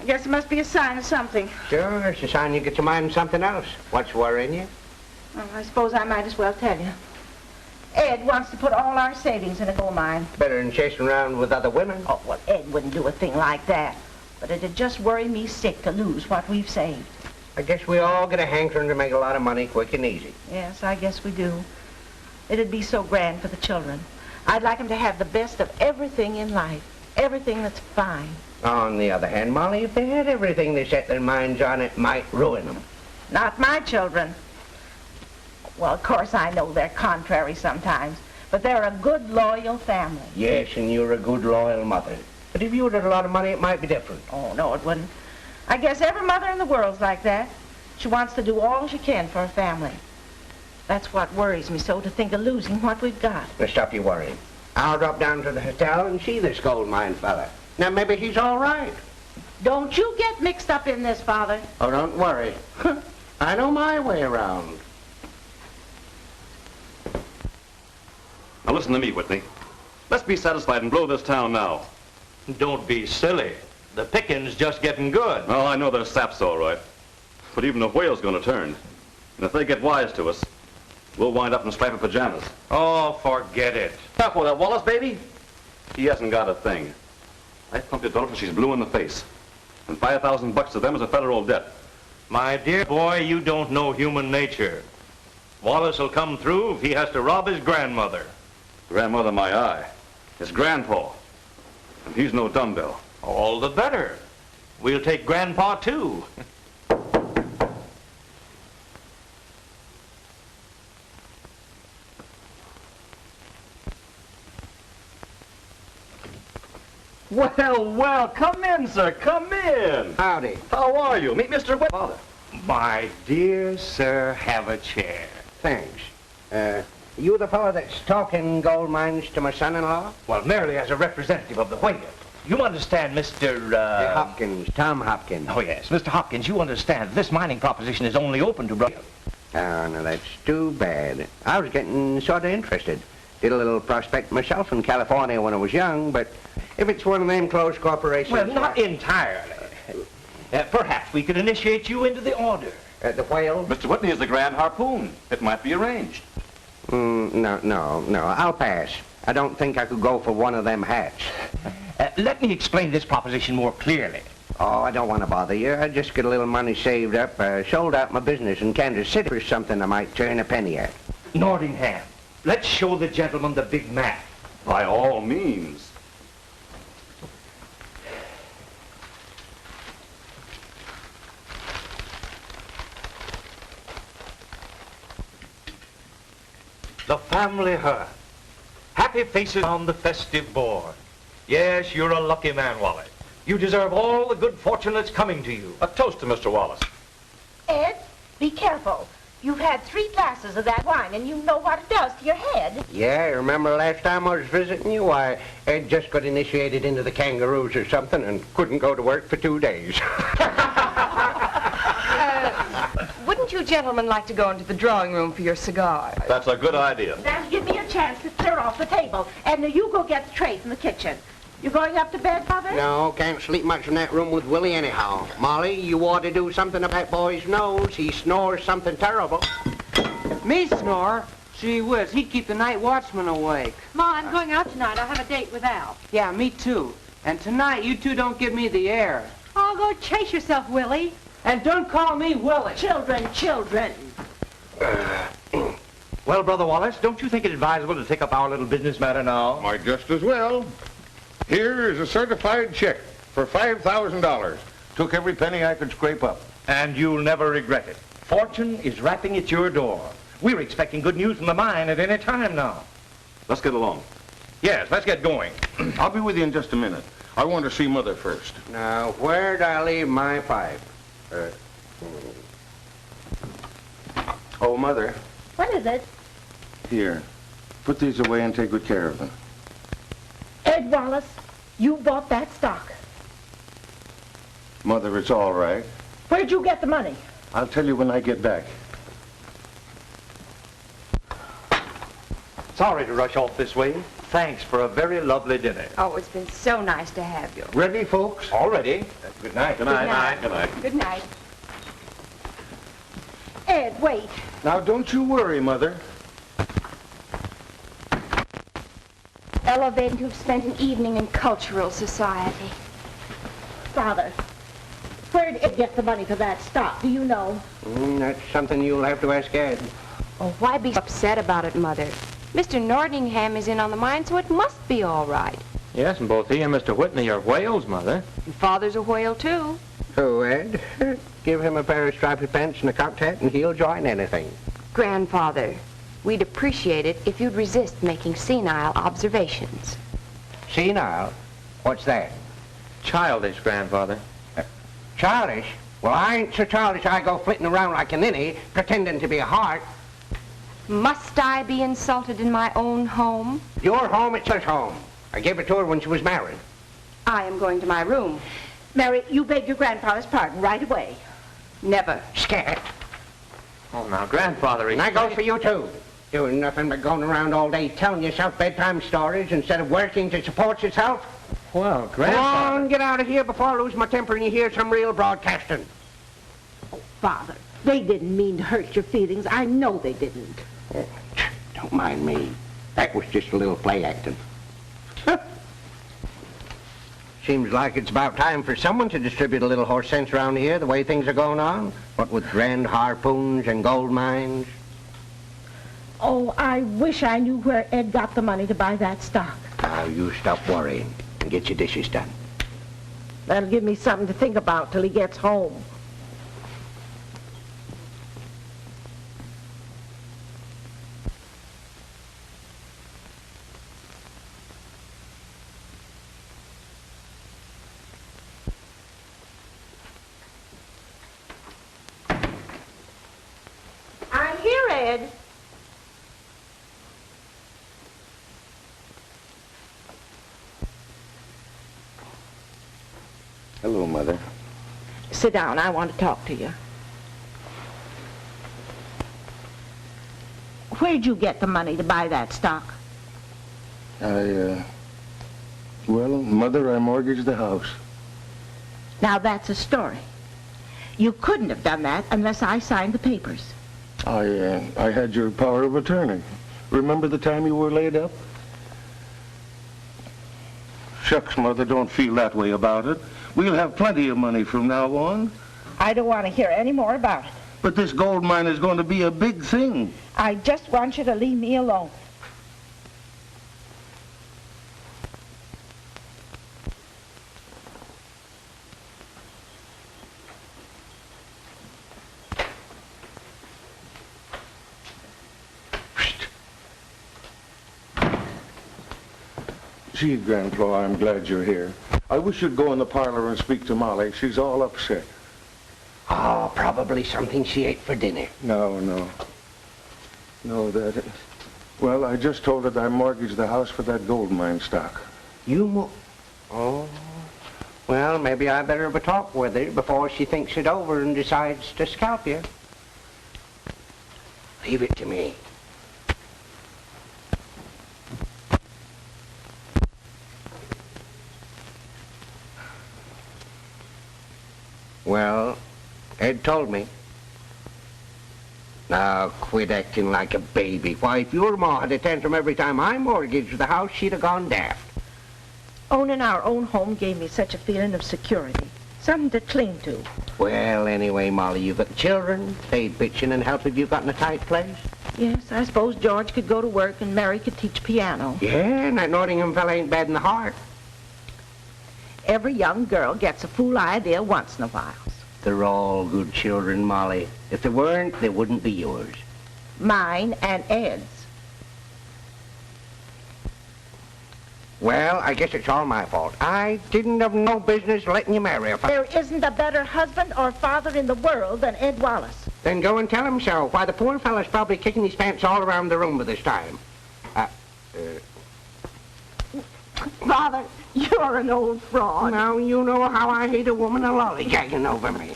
I guess it must be a sign of something. Sure, it's a sign you get your mind on something else. What's worrying you? Well, I suppose I might as well tell you. Ed wants to put all our savings in a gold mine. Better than chasing around with other women. Oh, well, Ed wouldn't do a thing like that. But it'd just worry me sick to lose what we've saved. I guess we all get a hankering to make a lot of money quick and easy. Yes, I guess we do. It'd be so grand for the children. I'd like them to have the best of everything in life. Everything that's fine. On the other hand, Molly, if they had everything they set their minds on, it might ruin them. Not my children. Well, of course, I know they're contrary sometimes, but they're a good, loyal family. Yes, and you're a good, loyal mother. But if you had a lot of money, it might be different. Oh, no, it wouldn't. I guess every mother in the world's like that. She wants to do all she can for her family. That's what worries me so, to think of losing what we've got. Now, stop your worrying. I'll drop down to the hotel and see this gold mine fella. Now, maybe he's all right. Don't you get mixed up in this, Father. Oh, don't worry. I know my way around. Now listen to me, Whitney. Let's be satisfied and blow this town now. Don't be silly. The picking's just getting good. Oh, I know there's saps all right. But even the whale's going to turn. And if they get wise to us, we'll wind up in striped pajamas. Oh, forget it. Talk with that Wallace, baby. He hasn't got a thing. I pumped your daughter till she's blue in the face. And $5,000 to them is a federal debt. My dear boy, you don't know human nature. Wallace will come through if he has to rob his grandmother. Grandmother, my eye. It's Grandpa. And he's no dumbbell. All the better. We'll take Grandpa, too. Well, come in, sir, come in. Howdy. How are you? Meet Mr. Father. My dear sir, have a chair. Thanks. You the fellow that's talking gold mines to my son-in-law? Well, merely as a representative of the whale. You understand, Mr. Hopkins, Tom Hopkins. Oh, yes. Mr. Hopkins, you understand this mining proposition is only open to brothers. Oh, no, that's too bad. I was getting sort of interested. Did a little prospect myself in California when I was young, but if it's one of them closed corporations... Well, not entirely. Perhaps we could initiate you into the order. The whale? Mr. Whitney is the Grand Harpoon. It might be arranged. No. I'll pass. I don't think I could go for one of them hats. Let me explain this proposition more clearly. Oh, I don't want to bother you. I just get a little money saved up, sold out my business in Kansas City for something I might turn a penny at. Nordingham, let's show the gentleman the big map. By all means. The family hearth. Happy faces on the festive board. Yes, you're a lucky man, Wallace. You deserve all the good fortune that's coming to you. A toast to Mr. Wallace. Ed, be careful. You've had 3 glasses of that wine, and you know what it does to your head. Yeah, remember last time I was visiting you? Why, Ed just got initiated into the kangaroos or something and couldn't go to work for 2 days. Wouldn't you gentlemen like to go into the drawing room for your cigars? That's a good idea. Now give me a chance to clear off the table. And you go get the trays in the kitchen. You going up to bed, Mother? No, can't sleep much in that room with Willie anyhow. Molly, you ought to do something about that boy's nose. He snores something terrible. Me snore? Gee whiz, he'd keep the night watchman awake. Ma, I'm going out tonight. I have a date with Al. Yeah, me too. And tonight, you two don't give me the air. Oh, go chase yourself, Willie. And don't call me Willie. Children. Well, Brother Wallace, don't you think it advisable to take up our little business matter now? Might just as well. Here is a certified check for $5,000. Took every penny I could scrape up. And you'll never regret it. Fortune is rapping at your door. We're expecting good news from the mine at any time now. Let's get along. Yes, let's get going. I'll be with you in just a minute. I want to see Mother first. Now, where'd I leave my pipe? Oh, Mother. What is it? Here. Put these away and take good care of them. Ed Wallace, you bought that stock. Mother, it's all right. Where'd you get the money? I'll tell you when I get back. Sorry to rush off this way. Thanks for a very lovely dinner. Oh, it's been so nice to have you. Ready, folks? All ready. Good night. Good night. Good night. Good night. Ed, wait. Now, don't you worry, Mother. Ella Vanderhoof spent an evening in cultural society. Father, where did Ed get the money for that stock? Do you know? That's something you'll have to ask Ed. Oh, why be upset about it, Mother? Mr. Nordingham is in on the mine, so it must be all right. Yes, and both he and Mr. Whitney are whales, Mother. And Father's a whale, too. Who, Ed? Give him a pair of stripy pants and a cocked hat and he'll join anything. Grandfather, we'd appreciate it if you'd resist making senile observations. Senile? What's that? Childish, Grandfather. Childish? Well, I ain't so childish I go flitting around like a ninny, pretending to be a heart. Must I be insulted in my own home? Your home, it's her home. I gave it to her when she was married. I am going to my room. Mary, you beg your grandfather's pardon right away. Never. Scat. Oh, now, Grandfather, And that goes for you, too. Doing nothing but going around all day telling yourself bedtime stories instead of working to support yourself. Well, Come Grandfather... on, get out of here before I lose my temper and you hear some real broadcasting. Oh, Father, they didn't mean to hurt your feelings. I know they didn't. Don't mind me. That was just a little play acting. Seems like it's about time for someone to distribute a little horse sense around here, the way things are going on. What with grand harpoons and gold mines. Oh, I wish I knew where Ed got the money to buy that stock. Now, you stop worrying and get your dishes done. That'll give me something to think about till he gets home. I'm here, Ed. Hello, Mother. Sit down. I want to talk to you. Where'd you get the money to buy that stock? Well, Mother, I mortgaged the house. Now, that's a story. You couldn't have done that unless I signed the papers. I had your power of attorney. Remember the time you were laid up? Shucks, Mother, don't feel that way about it. We'll have plenty of money from now on. I don't want to hear any more about it. But this gold mine is going to be a big thing. I just want you to leave me alone. Gee, Grandpa, I'm glad you're here. I wish you'd go in the parlor and speak to Molly. She's all upset. Oh, probably something she ate for dinner. No, well, I just told her that I mortgaged the house for that gold mine stock. Oh. Well, maybe I better have a talk with her before she thinks it over and decides to scalp you. Leave it to me. Well, Ed told me. Now, quit acting like a baby. Why, if your ma had a tantrum every time I mortgaged the house, she'd have gone daft. Owning our own home gave me such a feeling of security. Something to cling to. Well, anyway, Molly, you've got children. They'd pitch in and help if you got in a tight place. Yes, I suppose George could go to work and Mary could teach piano. Yeah, and that Nottingham fella ain't bad in the heart. Every young girl gets a fool idea once in a while. They're all good children, Molly. If they weren't, they wouldn't be yours. Mine and Ed's. Well, I guess it's all my fault. I didn't have no business letting you marry a There isn't a better husband or father in the world than Ed Wallace. Then go and tell him so. Why, the poor fella's probably kicking his pants all around the room by this time. Father, you're an old fraud. Now, you know how I hate a woman lollygagging over me.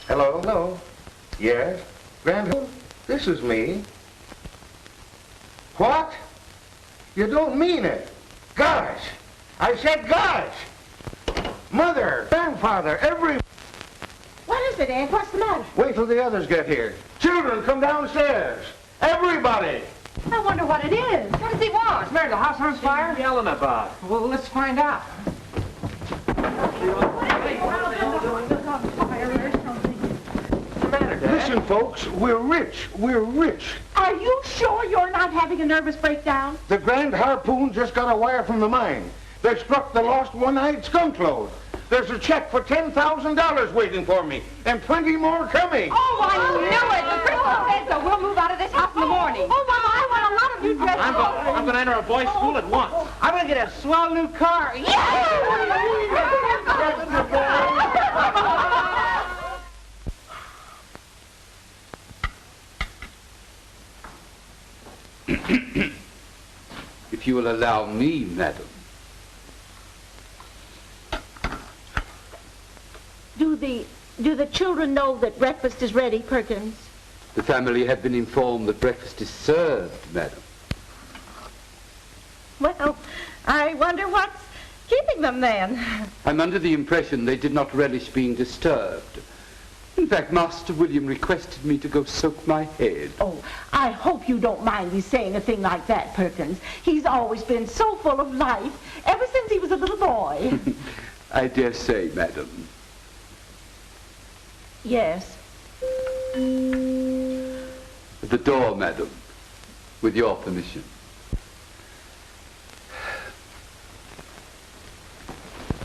Hello? Hello? Yes? Grandpa, this is me. What? You don't mean it. Gosh! I said gosh! Mother, grandfather, every... What is it, Ed? What's the matter? Wait till the others get here. Children, come downstairs. Everybody! I wonder what it is. What does he want? Mary, the house on fire? Yelling about. Well, let's find out. Listen, folks, we're rich. We're rich. Are you sure you're not having a nervous breakdown? The Grand Harpoon just got a wire from the mine. They struck the lost one-eyed skunk load. There's a check for $10,000 waiting for me, and 20 more coming. Oh, I knew it. The crystal said so. We'll move out of this house in the morning. Oh, Mama, I want a lot of new dresses. I'm going to enter a boys' school at once. I'm going to get a swell new car. If you will allow me, madam. Do the children know that breakfast is ready, Perkins? The family have been informed that breakfast is served, madam. Well, I wonder what's keeping them then. I'm under the impression they did not relish being disturbed. In fact, Master William requested me to go soak my head. Oh, I hope you don't mind me saying a thing like that, Perkins. He's always been so full of life, ever since he was a little boy. I dare say, madam. Yes. At the door, madam, with your permission.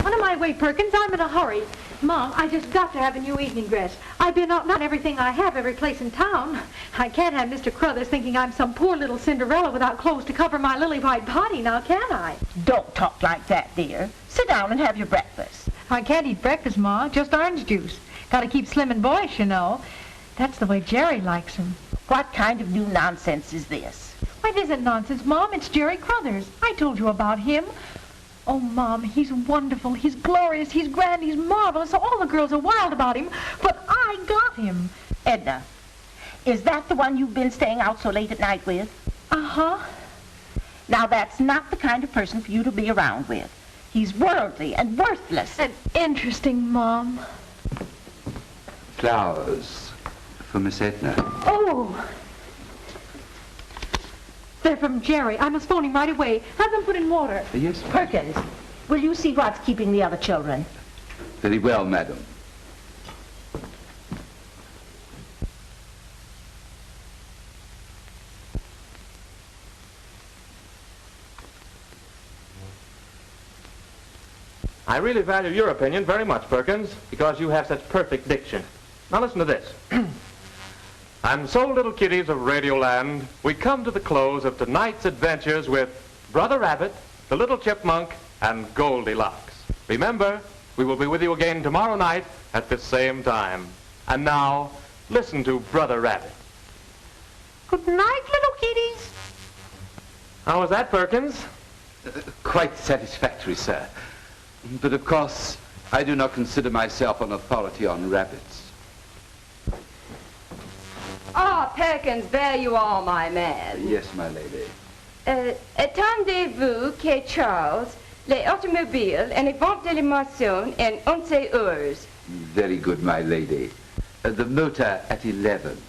On my way, Perkins. I'm in a hurry. Mom, I just got to have a new evening dress. I've been out not everything I have every place in town. I can't have Mr. Crothers thinking I'm some poor little Cinderella without clothes to cover my lily-white body, now can I? Don't talk like that, dear. Sit down and have your breakfast. I can't eat breakfast, Ma. Just orange juice. Got to keep slim and boyish, you know. That's the way Jerry likes him. What kind of new nonsense is this? Why, it isn't nonsense, Mom. It's Jerry Crothers. I told you about him. Oh, Mom, he's wonderful. He's glorious. He's grand. He's marvelous. All the girls are wild about him. But I got him. Edna, is that the one you've been staying out so late at night with? Uh-huh. Now, that's not the kind of person for you to be around with. He's worldly and worthless. And interesting, Mom. Flowers for Miss Edna. Oh! They're from Jerry. I must phone him right away. Have them put in water. Yes, Perkins, will you see what's keeping the other children? very well, madam. I really value your opinion very much, Perkins, because you have such perfect diction. Now listen to this. And so, little kiddies of Radioland, we come to the close of tonight's adventures with Brother Rabbit, the Little Chipmunk, and Goldilocks. Remember, we will be with you again tomorrow night at this same time. And now, listen to Brother Rabbit. Good night, little kiddies. How was that, Perkins? Quite satisfactory, sir. But of course, I do not consider myself an authority on rabbits. Ah, Perkins, there you are, my man. Yes, my lady. Attendez-vous que Charles, les automobiles and les ventes de l'émotion en 11 heures. Very good, my lady. The motor at 11.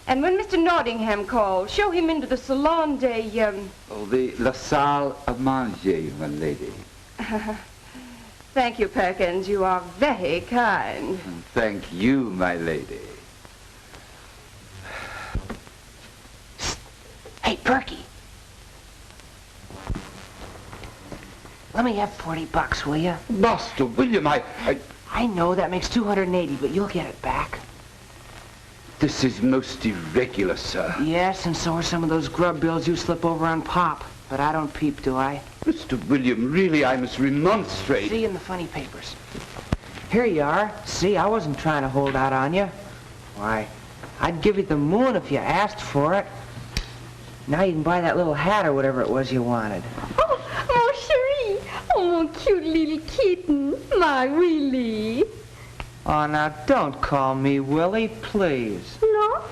And when Mr. Nottingham calls, show him into the salon de, Oh, the La Salle à Manger, my lady. Thank you, Perkins. You are very kind. And thank you, my lady. Hey, Perky. Let me have $40, will you? Master William, I know that makes 280, but you'll get it back. This is most irregular, sir. Yes, and so are some of those grub bills you slip over on Pop. But I don't peep, do I? Mr. William, really, I must remonstrate. See in the funny papers. Here you are. See, I wasn't trying to hold out on you. Why, I'd give you the moon if you asked for it. Now you can buy that little hat or whatever it was you wanted. Oh, mon chéri. Oh, mon cute little kitten. My Willie. Oh, now don't call me Willie, please. No?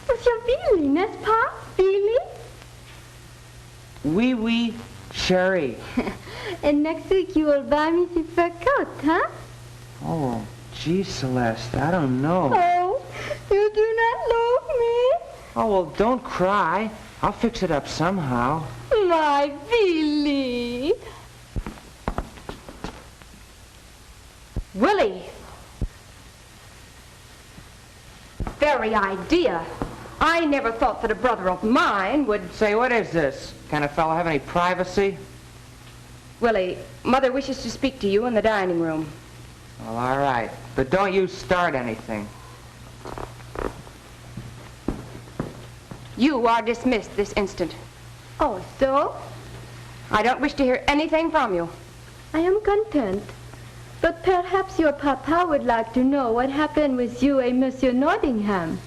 Monsieur Willie, n'est-ce pas? Willie? Oui, oui, Sherry. And next week you will buy me the fur coat, huh? Oh, gee, Celeste, I don't know. Oh, you do not love me? Oh, well, don't cry. I'll fix it up somehow. My Willie. Willie. Very idea. I never thought that a brother of mine would... Say, what is this? Can a fellow have any privacy? Willie, Mother wishes to speak to you in the dining room. Well, all right. But don't you start anything. You are dismissed this instant. Oh, so? I don't wish to hear anything from you. I am content. But perhaps your papa would like to know what happened with you and Monsieur Nottingham.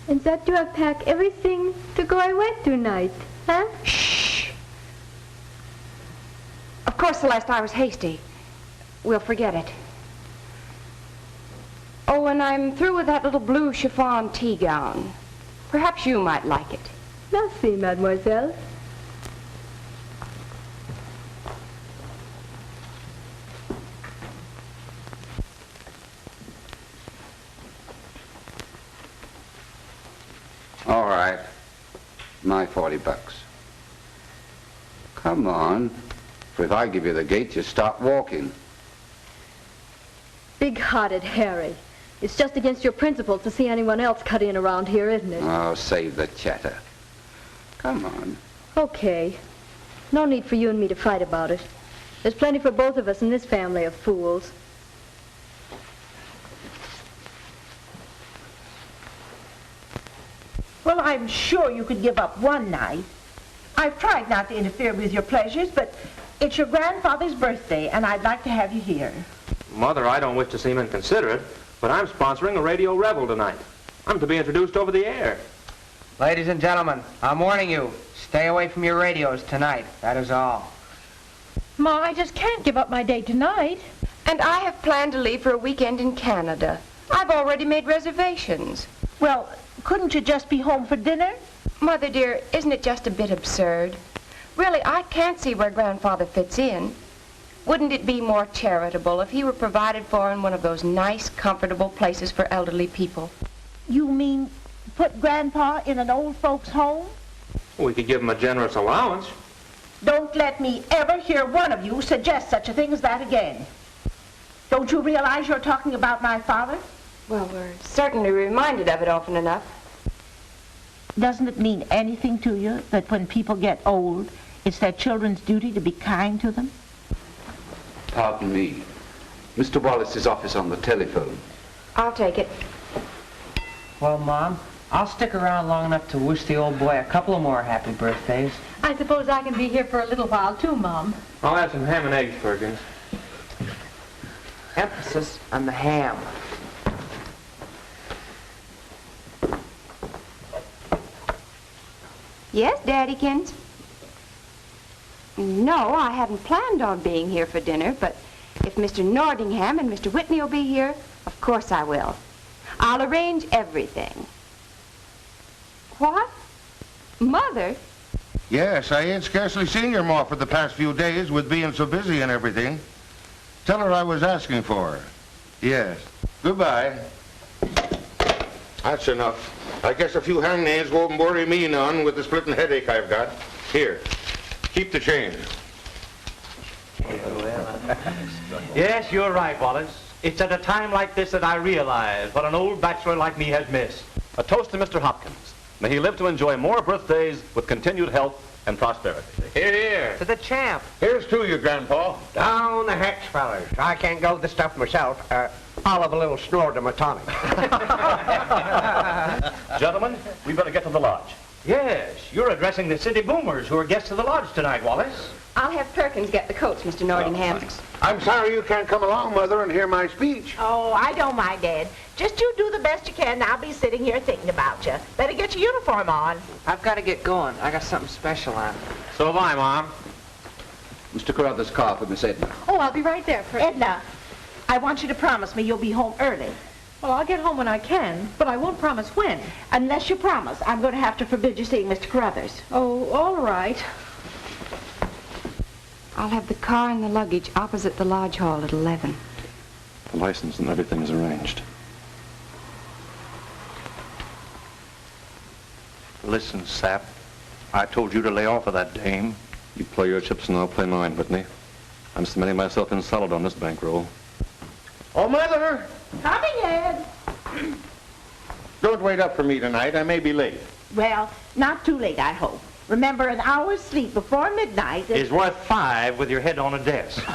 And that you have packed everything to go away tonight, huh? Shh. Of course, Celeste, I was hasty. We'll forget it. Oh, and I'm through with that little blue chiffon tea gown. Perhaps you might like it. Merci, mademoiselle. All right. My $40. Come on. For if I give you the gate, you start walking. Big-hearted Harry. It's just against your principles to see anyone else cut in around here, isn't it? Oh, save the chatter. Come on. Okay. No need for you and me to fight about it. There's plenty for both of us in this family of fools. Well, I'm sure you could give up one night. I've tried not to interfere with your pleasures, but it's your grandfather's birthday, and I'd like to have you here. Mother, I don't wish to seem inconsiderate, but I'm sponsoring a radio revel tonight. I'm to be introduced over the air. Ladies and gentlemen, I'm warning you. Stay away from your radios tonight. That is all. Ma, I just can't give up my date tonight. And I have planned to leave for a weekend in Canada. I've already made reservations. Well, couldn't you just be home for dinner? Mother, dear, isn't it just a bit absurd? Really, I can't see where Grandfather fits in. Wouldn't it be more charitable if he were provided for in one of those nice, comfortable places for elderly people? You mean put Grandpa in an old folks' home? We could give him a generous allowance. Don't let me ever hear one of you suggest such a thing as that again. Don't you realize you're talking about my father? Well, we're certainly reminded of it often enough. Doesn't it mean anything to you that when people get old, it's their children's duty to be kind to them? Pardon me. Mr. Wallace's office on the telephone. I'll take it. Well, Mom, I'll stick around long enough to wish the old boy a couple of more happy birthdays. I suppose I can be here for a little while, too, Mom. I'll have some ham and eggs, Perkins. Emphasis on the ham. Yes, Daddykins? No, I hadn't planned on being here for dinner, but If Mr. Nordingham and Mr. Whitney will be here, of course I will. I'll arrange everything. What? Mother? Yes, I ain't scarcely seen your ma for the past few days with being so busy and everything. Tell her I was asking for her. Yes. Goodbye. That's enough. I guess a few hangnails won't worry me none with the splitting headache I've got. Here, keep the change. Yes, you're right, Wallace. It's at a time like this that I realize what an old bachelor like me has missed. A toast to Mr. Hopkins. May he live to enjoy more birthdays with continued health and prosperity. Here, here. To the champ. Here's to you, Grandpa. Down the hatch, fellas. I can't go the stuff myself. I'll have a little snort of my tonic. Gentlemen, we better get to the lodge. Yes, you're addressing the city boomers who are guests of the lodge tonight, Wallace. I'll have Perkins get the coats, Mr. Nordingham. I'm sorry you can't come along, Mother, and hear my speech. Oh, I don't mind, Ed. Just you do the best you can, and I'll be sitting here thinking about you. Better get your uniform on. I've got to get going. I got something special on. So have I, Mom. Mr. Carruthers' car for Miss Edna. Oh, I'll be right there, Perkins. Edna, I want you to promise me you'll be home early. Well, I'll get home when I can, but I won't promise when. Unless you promise, I'm going to have to forbid you seeing Mr. Carruthers. Oh, all right. I'll have the car and the luggage opposite the lodge hall at 11. The license and everything is arranged. Listen, Sap. I told you to lay off of that dame. You play your chips and I'll play mine, Whitney. I'm cementing myself in solid on this bankroll. Oh, Mother! Coming, Ed. Don't wait up for me tonight. I may be late. Well, not too late, I hope. Remember, an hour's sleep before midnight Is worth 5 with your head on a desk. Oh,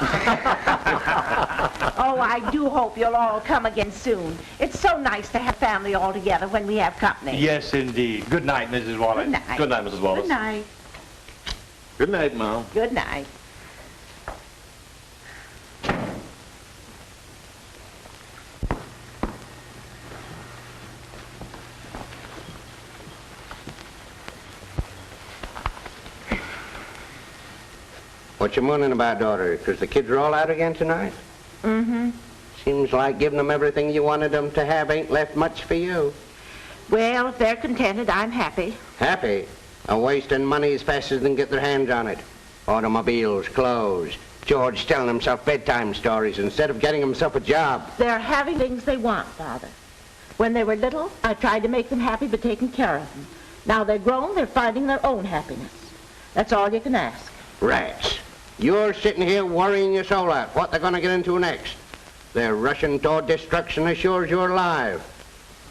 I do hope you'll all come again soon. It's so nice to have family all together when we have company. Yes, indeed. Good night, Mrs. Wallace. Good night. Good night, Mrs. Wallace. Good night. Good night, Mom. Good night. What you mooning about, daughter? 'Cause the kids are all out again tonight? Mm-hmm. Seems like giving them everything you wanted them to have ain't left much for you. Well, if they're contented, I'm happy. Happy? A wasting money as fast as they can get their hands on it. Automobiles, clothes. George telling himself bedtime stories instead of getting himself a job. They're having things they want, Father. When they were little, I tried to make them happy by taking care of them. Now they're grown, they're finding their own happiness. That's all you can ask. Rats. You're sitting here worrying your soul out. What they're going to get into next. They're rushing toward destruction as sure as you're alive.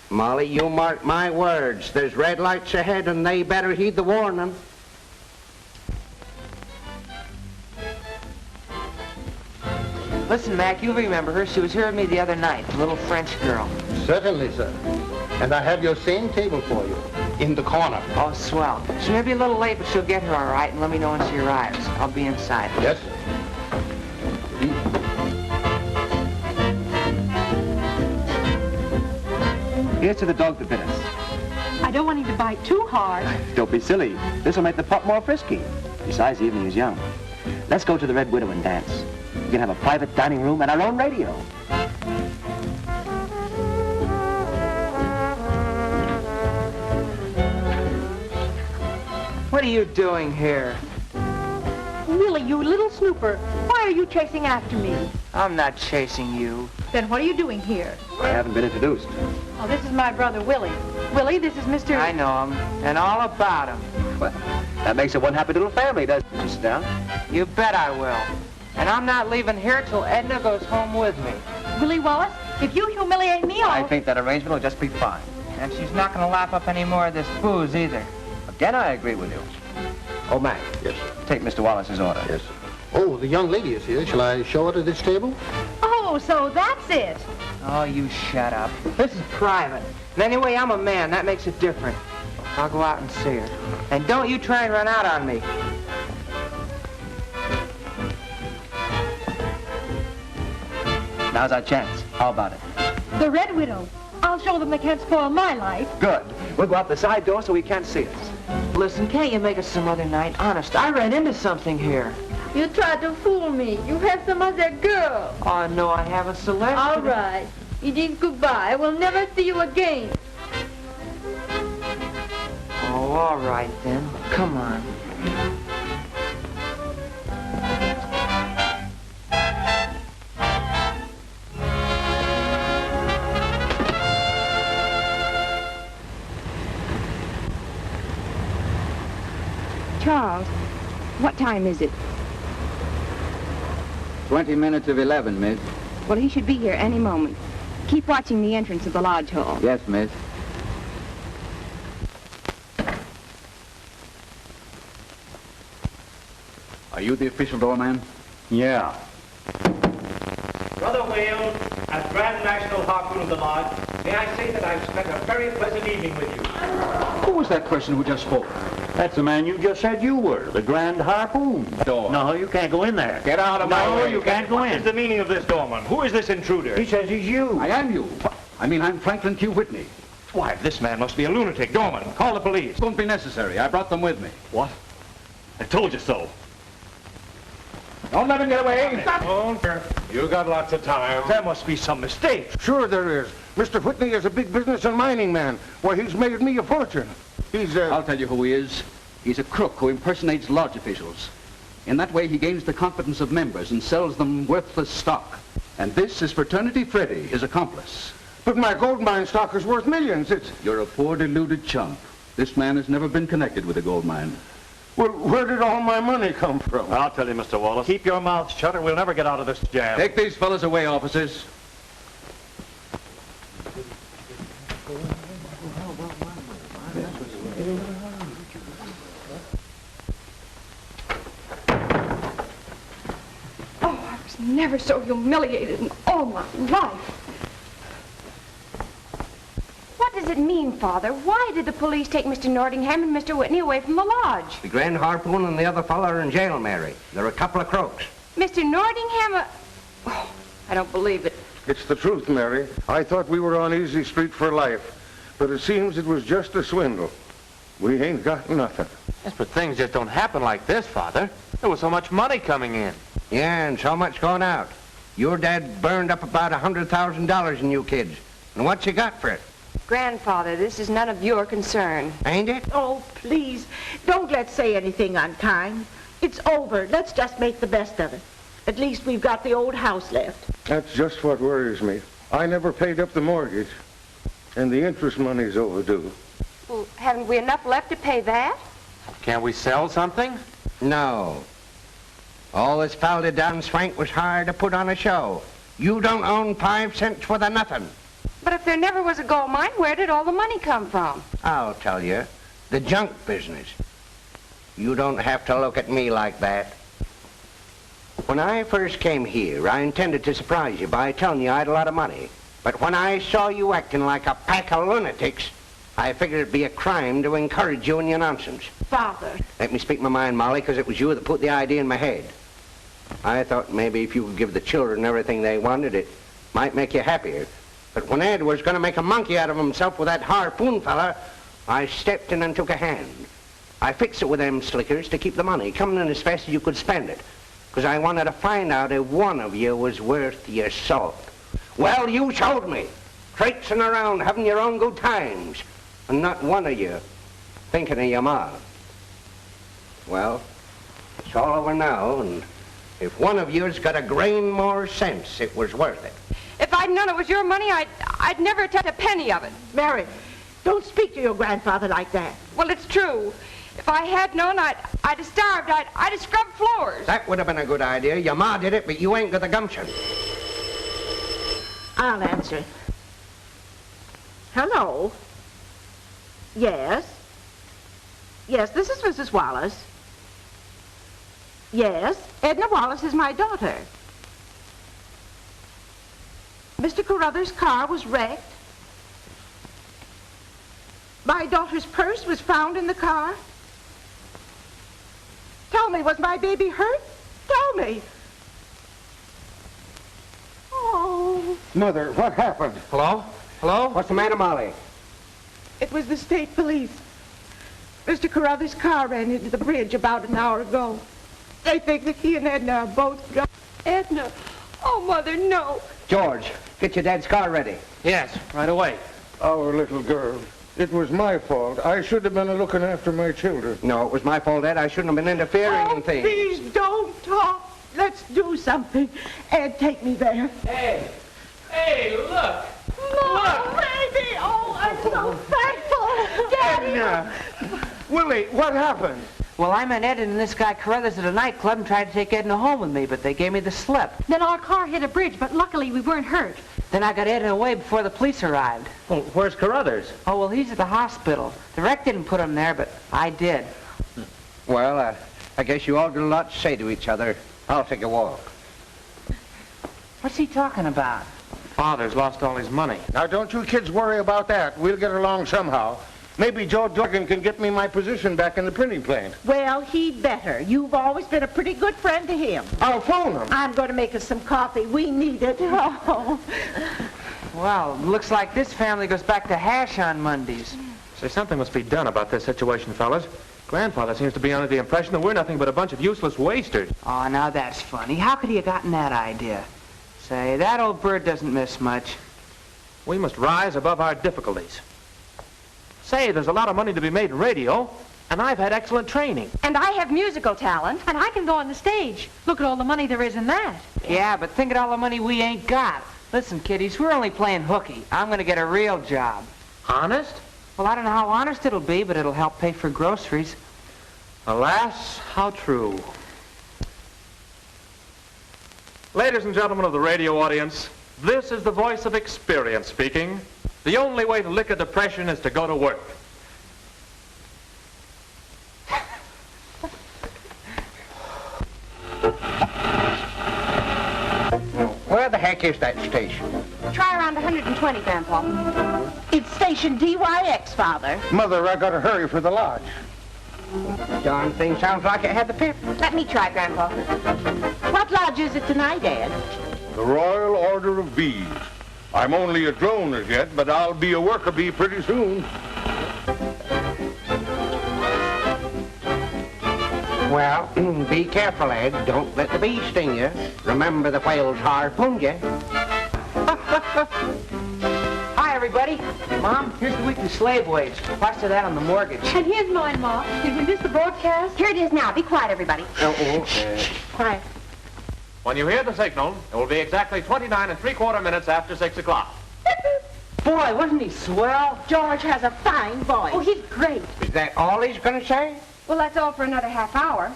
Molly, you mark my words. There's red lights ahead and they better heed the warning. Listen, Mac, you remember her. She was here with me the other night, the little French girl. Certainly, sir. And I have your same table for you, in the corner. Oh, swell. She may be a little late, but she'll get here all right, and let me know when she arrives. I'll be inside. Yes, sir. Here's to the dog that bit us. I don't want him to bite too hard. Don't be silly. This will make the pup more frisky. Besides, the evening is young. Let's go to the Red Widow and dance. We can have a private dining room and our own radio. What are you doing here? Willie, you little snooper. Why are you chasing after me? I'm not chasing you. Then what are you doing here? I haven't been introduced. Oh, this is my brother, Willie. Willie, this is Mr. I know him, and all about him. Well, that makes it one happy little family, doesn't it? Sit down. You bet I will. And I'm not leaving here till Edna goes home with me. Willie Wallace, if you humiliate me, I think that arrangement will just be fine. And she's not going to lap up any more of this booze either. Again, I agree with you. Oh, Mac. Yes, sir. Take Mr. Wallace's order. Yes, sir. Oh, the young lady is here. Shall I show her to this table? Oh, so that's it. Oh, you shut up. This is private. And anyway, I'm a man. That makes it different. I'll go out and see her. And don't you try and run out on me. Now's our chance. How about it? The Red Widow. I'll show them they can't spoil my life. Good. We'll go out the side door so he can't see us. Listen, can't you make us some other night? Honest, I ran into something here. You tried to fool me. You have some other girl. Oh, no, I haven't, Celeste. All right. It is goodbye. I will never see you again. Oh, all right, then. Come on. Charles, what time is it? 20 minutes of 11, miss. Well, he should be here any moment. Keep watching the entrance of the lodge hall. Yes, miss. Are you the official doorman? Yeah. Brother Wales, as Grand National Harpoon of the Lodge, may I say that I've spent a very pleasant evening with you. Who was that person who just spoke? That's the man you just said you were, the Grand Harpoon. Door. No, you can't go in there. Get out of my way. No, you can't go in. What is the meaning of this, doorman? Who is this intruder? He says he's you. I am you. I mean, I'm Franklin Q. Whitney. Why, this man must be a lunatic. Doorman, call the police. It won't be necessary. I brought them with me. What? I told you so. Don't let him get away. You got lots of time. There must be some mistake. Sure there is. Mr. Whitney is a big business and mining man. Why, he's made me a fortune. He's, I'll tell you who he is. He's a crook who impersonates lodge officials. In that way, he gains the confidence of members and sells them worthless stock. And this is Fraternity Freddy, his accomplice. But my gold mine stock is worth millions. You're a poor, deluded chump. This man has never been connected with a gold mine. Well, where did all my money come from? I'll tell you, Mr. Wallace. Keep your mouth shut or we'll never get out of this jam. Take these fellas away, officers. Oh, I was never so humiliated in all my life. What does it mean, Father? Why did the police take Mr. Nordingham and Mr. Whitney away from the lodge? The Grand Harpoon and the other fellow are in jail, Mary. They're a couple of crooks. Mr. Nordingham, oh, I don't believe it. It's the truth, Mary. I thought we were on easy street for life, but it seems it was just a swindle. We ain't got nothing. Yes, but things just don't happen like this, Father. There was so much money coming in. Yeah, and so much going out. Your dad burned up about $100,000 in you kids. And what you got for it? Grandfather, this is none of your concern. Ain't it? Oh, please, don't let's say anything unkind. It's over. Let's just make the best of it. At least we've got the old house left. That's just what worries me. I never paid up the mortgage, and the interest money's overdue. Well, haven't we enough left to pay that? Can't we sell something? No. All this falda down swank was hired to put on a show. You don't own 5 cents worth of nothing. But if there never was a gold mine, where did all the money come from? I'll tell you. The junk business. You don't have to look at me like that. When I first came here, I intended to surprise you by telling you I had a lot of money. But when I saw you acting like a pack of lunatics, I figured it'd be a crime to encourage you in your nonsense. Father. Let me speak my mind, Molly, because it was you that put the idea in my head. I thought maybe if you could give the children everything they wanted, it might make you happier. But when Ed was going to make a monkey out of himself with that harpoon fella, I stepped in and took a hand. I fixed it with them slickers to keep the money coming in as fast as you could spend it, because I wanted to find out if one of you was worth your salt. Well, you showed me, traipsing around having your own good times, and not one of you thinking of your ma. Well, it's all over now, and if one of you's got a grain more sense, it was worth it. If I'd known it was your money, I'd never touch a penny of it. Mary, don't speak to your grandfather like that. Well, it's true. If I had known, I'd have starved. I'd have scrubbed floors. That would have been a good idea. Your ma did it, but you ain't got the gumption. I'll answer it. Hello? Yes? Yes, this is Mrs. Wallace. Yes, Edna Wallace is my daughter. Mr. Carruthers' car was wrecked. My daughter's purse was found in the car. Tell me, was my baby hurt? Tell me. Oh. Mother, what happened? Hello? Hello? What's the matter, Molly? It was the state police. Mr. Carruthers' car ran into the bridge about an hour ago. They think that he and Edna are both gone. Edna? Oh, Mother, no. George, get your dad's car ready. Yes, right away. Our little girl. It was my fault. I should have been looking after my children. No, it was my fault, Ed. I shouldn't have been interfering in things. Please don't talk. Let's do something. Ed, take me there. Hey! Hey, look! Mom, baby! Oh, I'm so thankful. Daddy! Edna! Willie, what happened? Well, I met Ed and this guy Carruthers at a nightclub and tried to take Edna home with me, but they gave me the slip. Then our car hit a bridge, but luckily we weren't hurt. Then I got Edna away before the police arrived. Well, where's Carruthers? Oh, well, he's at the hospital. The wreck didn't put him there, but I did. Well, I guess you all got a lot to say to each other. I'll take a walk. What's he talking about? Father's lost all his money. Now, don't you kids worry about that. We'll get along somehow. Maybe Joe Duggan can get me my position back in the printing plant. Well, he'd better. You've always been a pretty good friend to him. I'll phone him. I'm going to make us some coffee. We need it. Oh. Well, looks like this family goes back to hash on Mondays. Say, something must be done about this situation, fellas. Grandfather seems to be under the impression that we're nothing but a bunch of useless wasters. Oh, now that's funny. How could he have gotten that idea? Say, that old bird doesn't miss much. We must rise above our difficulties. Say, there's a lot of money to be made in radio, and I've had excellent training. And I have musical talent. And I can go on the stage. Look at all the money there is in that. Yeah, but think of all the money we ain't got. Listen, kiddies, we're only playing hooky. I'm going to get a real job. Honest? Well, I don't know how honest it'll be, but it'll help pay for groceries. Alas, how true. Ladies and gentlemen of the radio audience, this is the voice of experience speaking. The only way to lick a depression is to go to work. Where the heck is that station? Try around 120, Grandpa. It's station DYX, Father. Mother, I gotta hurry for the lodge. Darn thing sounds like it had the pip. Let me try, Grandpa. What lodge is it tonight, Ed? The Royal Order of Bees. I'm only a drone as yet, but I'll be a worker bee pretty soon. Well, be careful, Ed. Don't let the bee sting you. Remember the whales harpooned you. Hi, everybody. Mom, here's the weekly slave wage. Watch to that on the mortgage. And here's mine, Ma. Did we miss the broadcast? Here it is now. Be quiet, everybody. Quiet. When you hear the signal, it will be exactly 29 3/4 minutes after 6 o'clock. Boy, wasn't he swell? George has a fine voice. Oh, he's great. Is that all he's gonna say? Well, that's all for another half hour.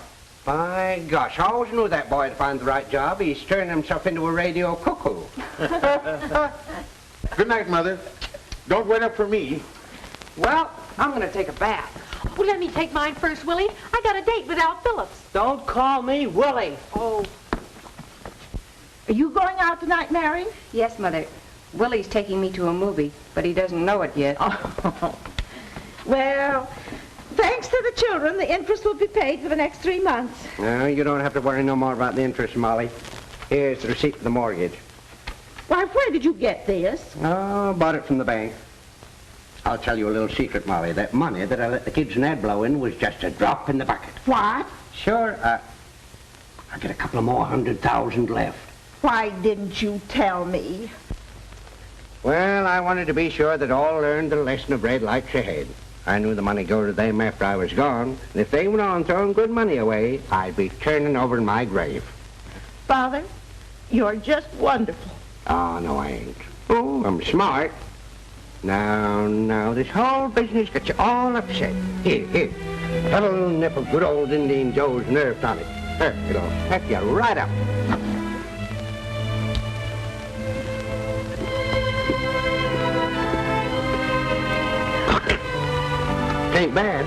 My gosh, I always knew that boy would find the right job. He's turning himself into a radio cuckoo. Good night, Mother. Don't wait up for me. Well, I'm going to take a bath. Well, let me take mine first, Willie. I got a date with Al Phillips. Don't call me Willie. Oh. Are you going out tonight, Mary? Yes, Mother. Willie's taking me to a movie, but he doesn't know it yet. Oh. Well, thanks to the children, the interest will be paid for the next 3 months. No, you don't have to worry no more about the interest, Molly. Here's the receipt for the mortgage. Why, where did you get this? Oh, bought it from the bank. I'll tell you a little secret, Molly. That money that I let the kids and Ed blow in was just a drop in the bucket. What? Sure, I get a couple of more 100,000 left. Why didn't you tell me? Well, I wanted to be sure that all learned the lesson of red lights ahead. I knew the money go to them after I was gone, and if they went on throwing good money away, I'd be turning over in my grave. Father, you're just wonderful. Oh, no, I ain't. Oh, I'm smart. Now, this whole business got you all upset. Here. Have a little nip of good old Indian Joe's nerve tonic. There, it'll peck you right up. Ain't bad.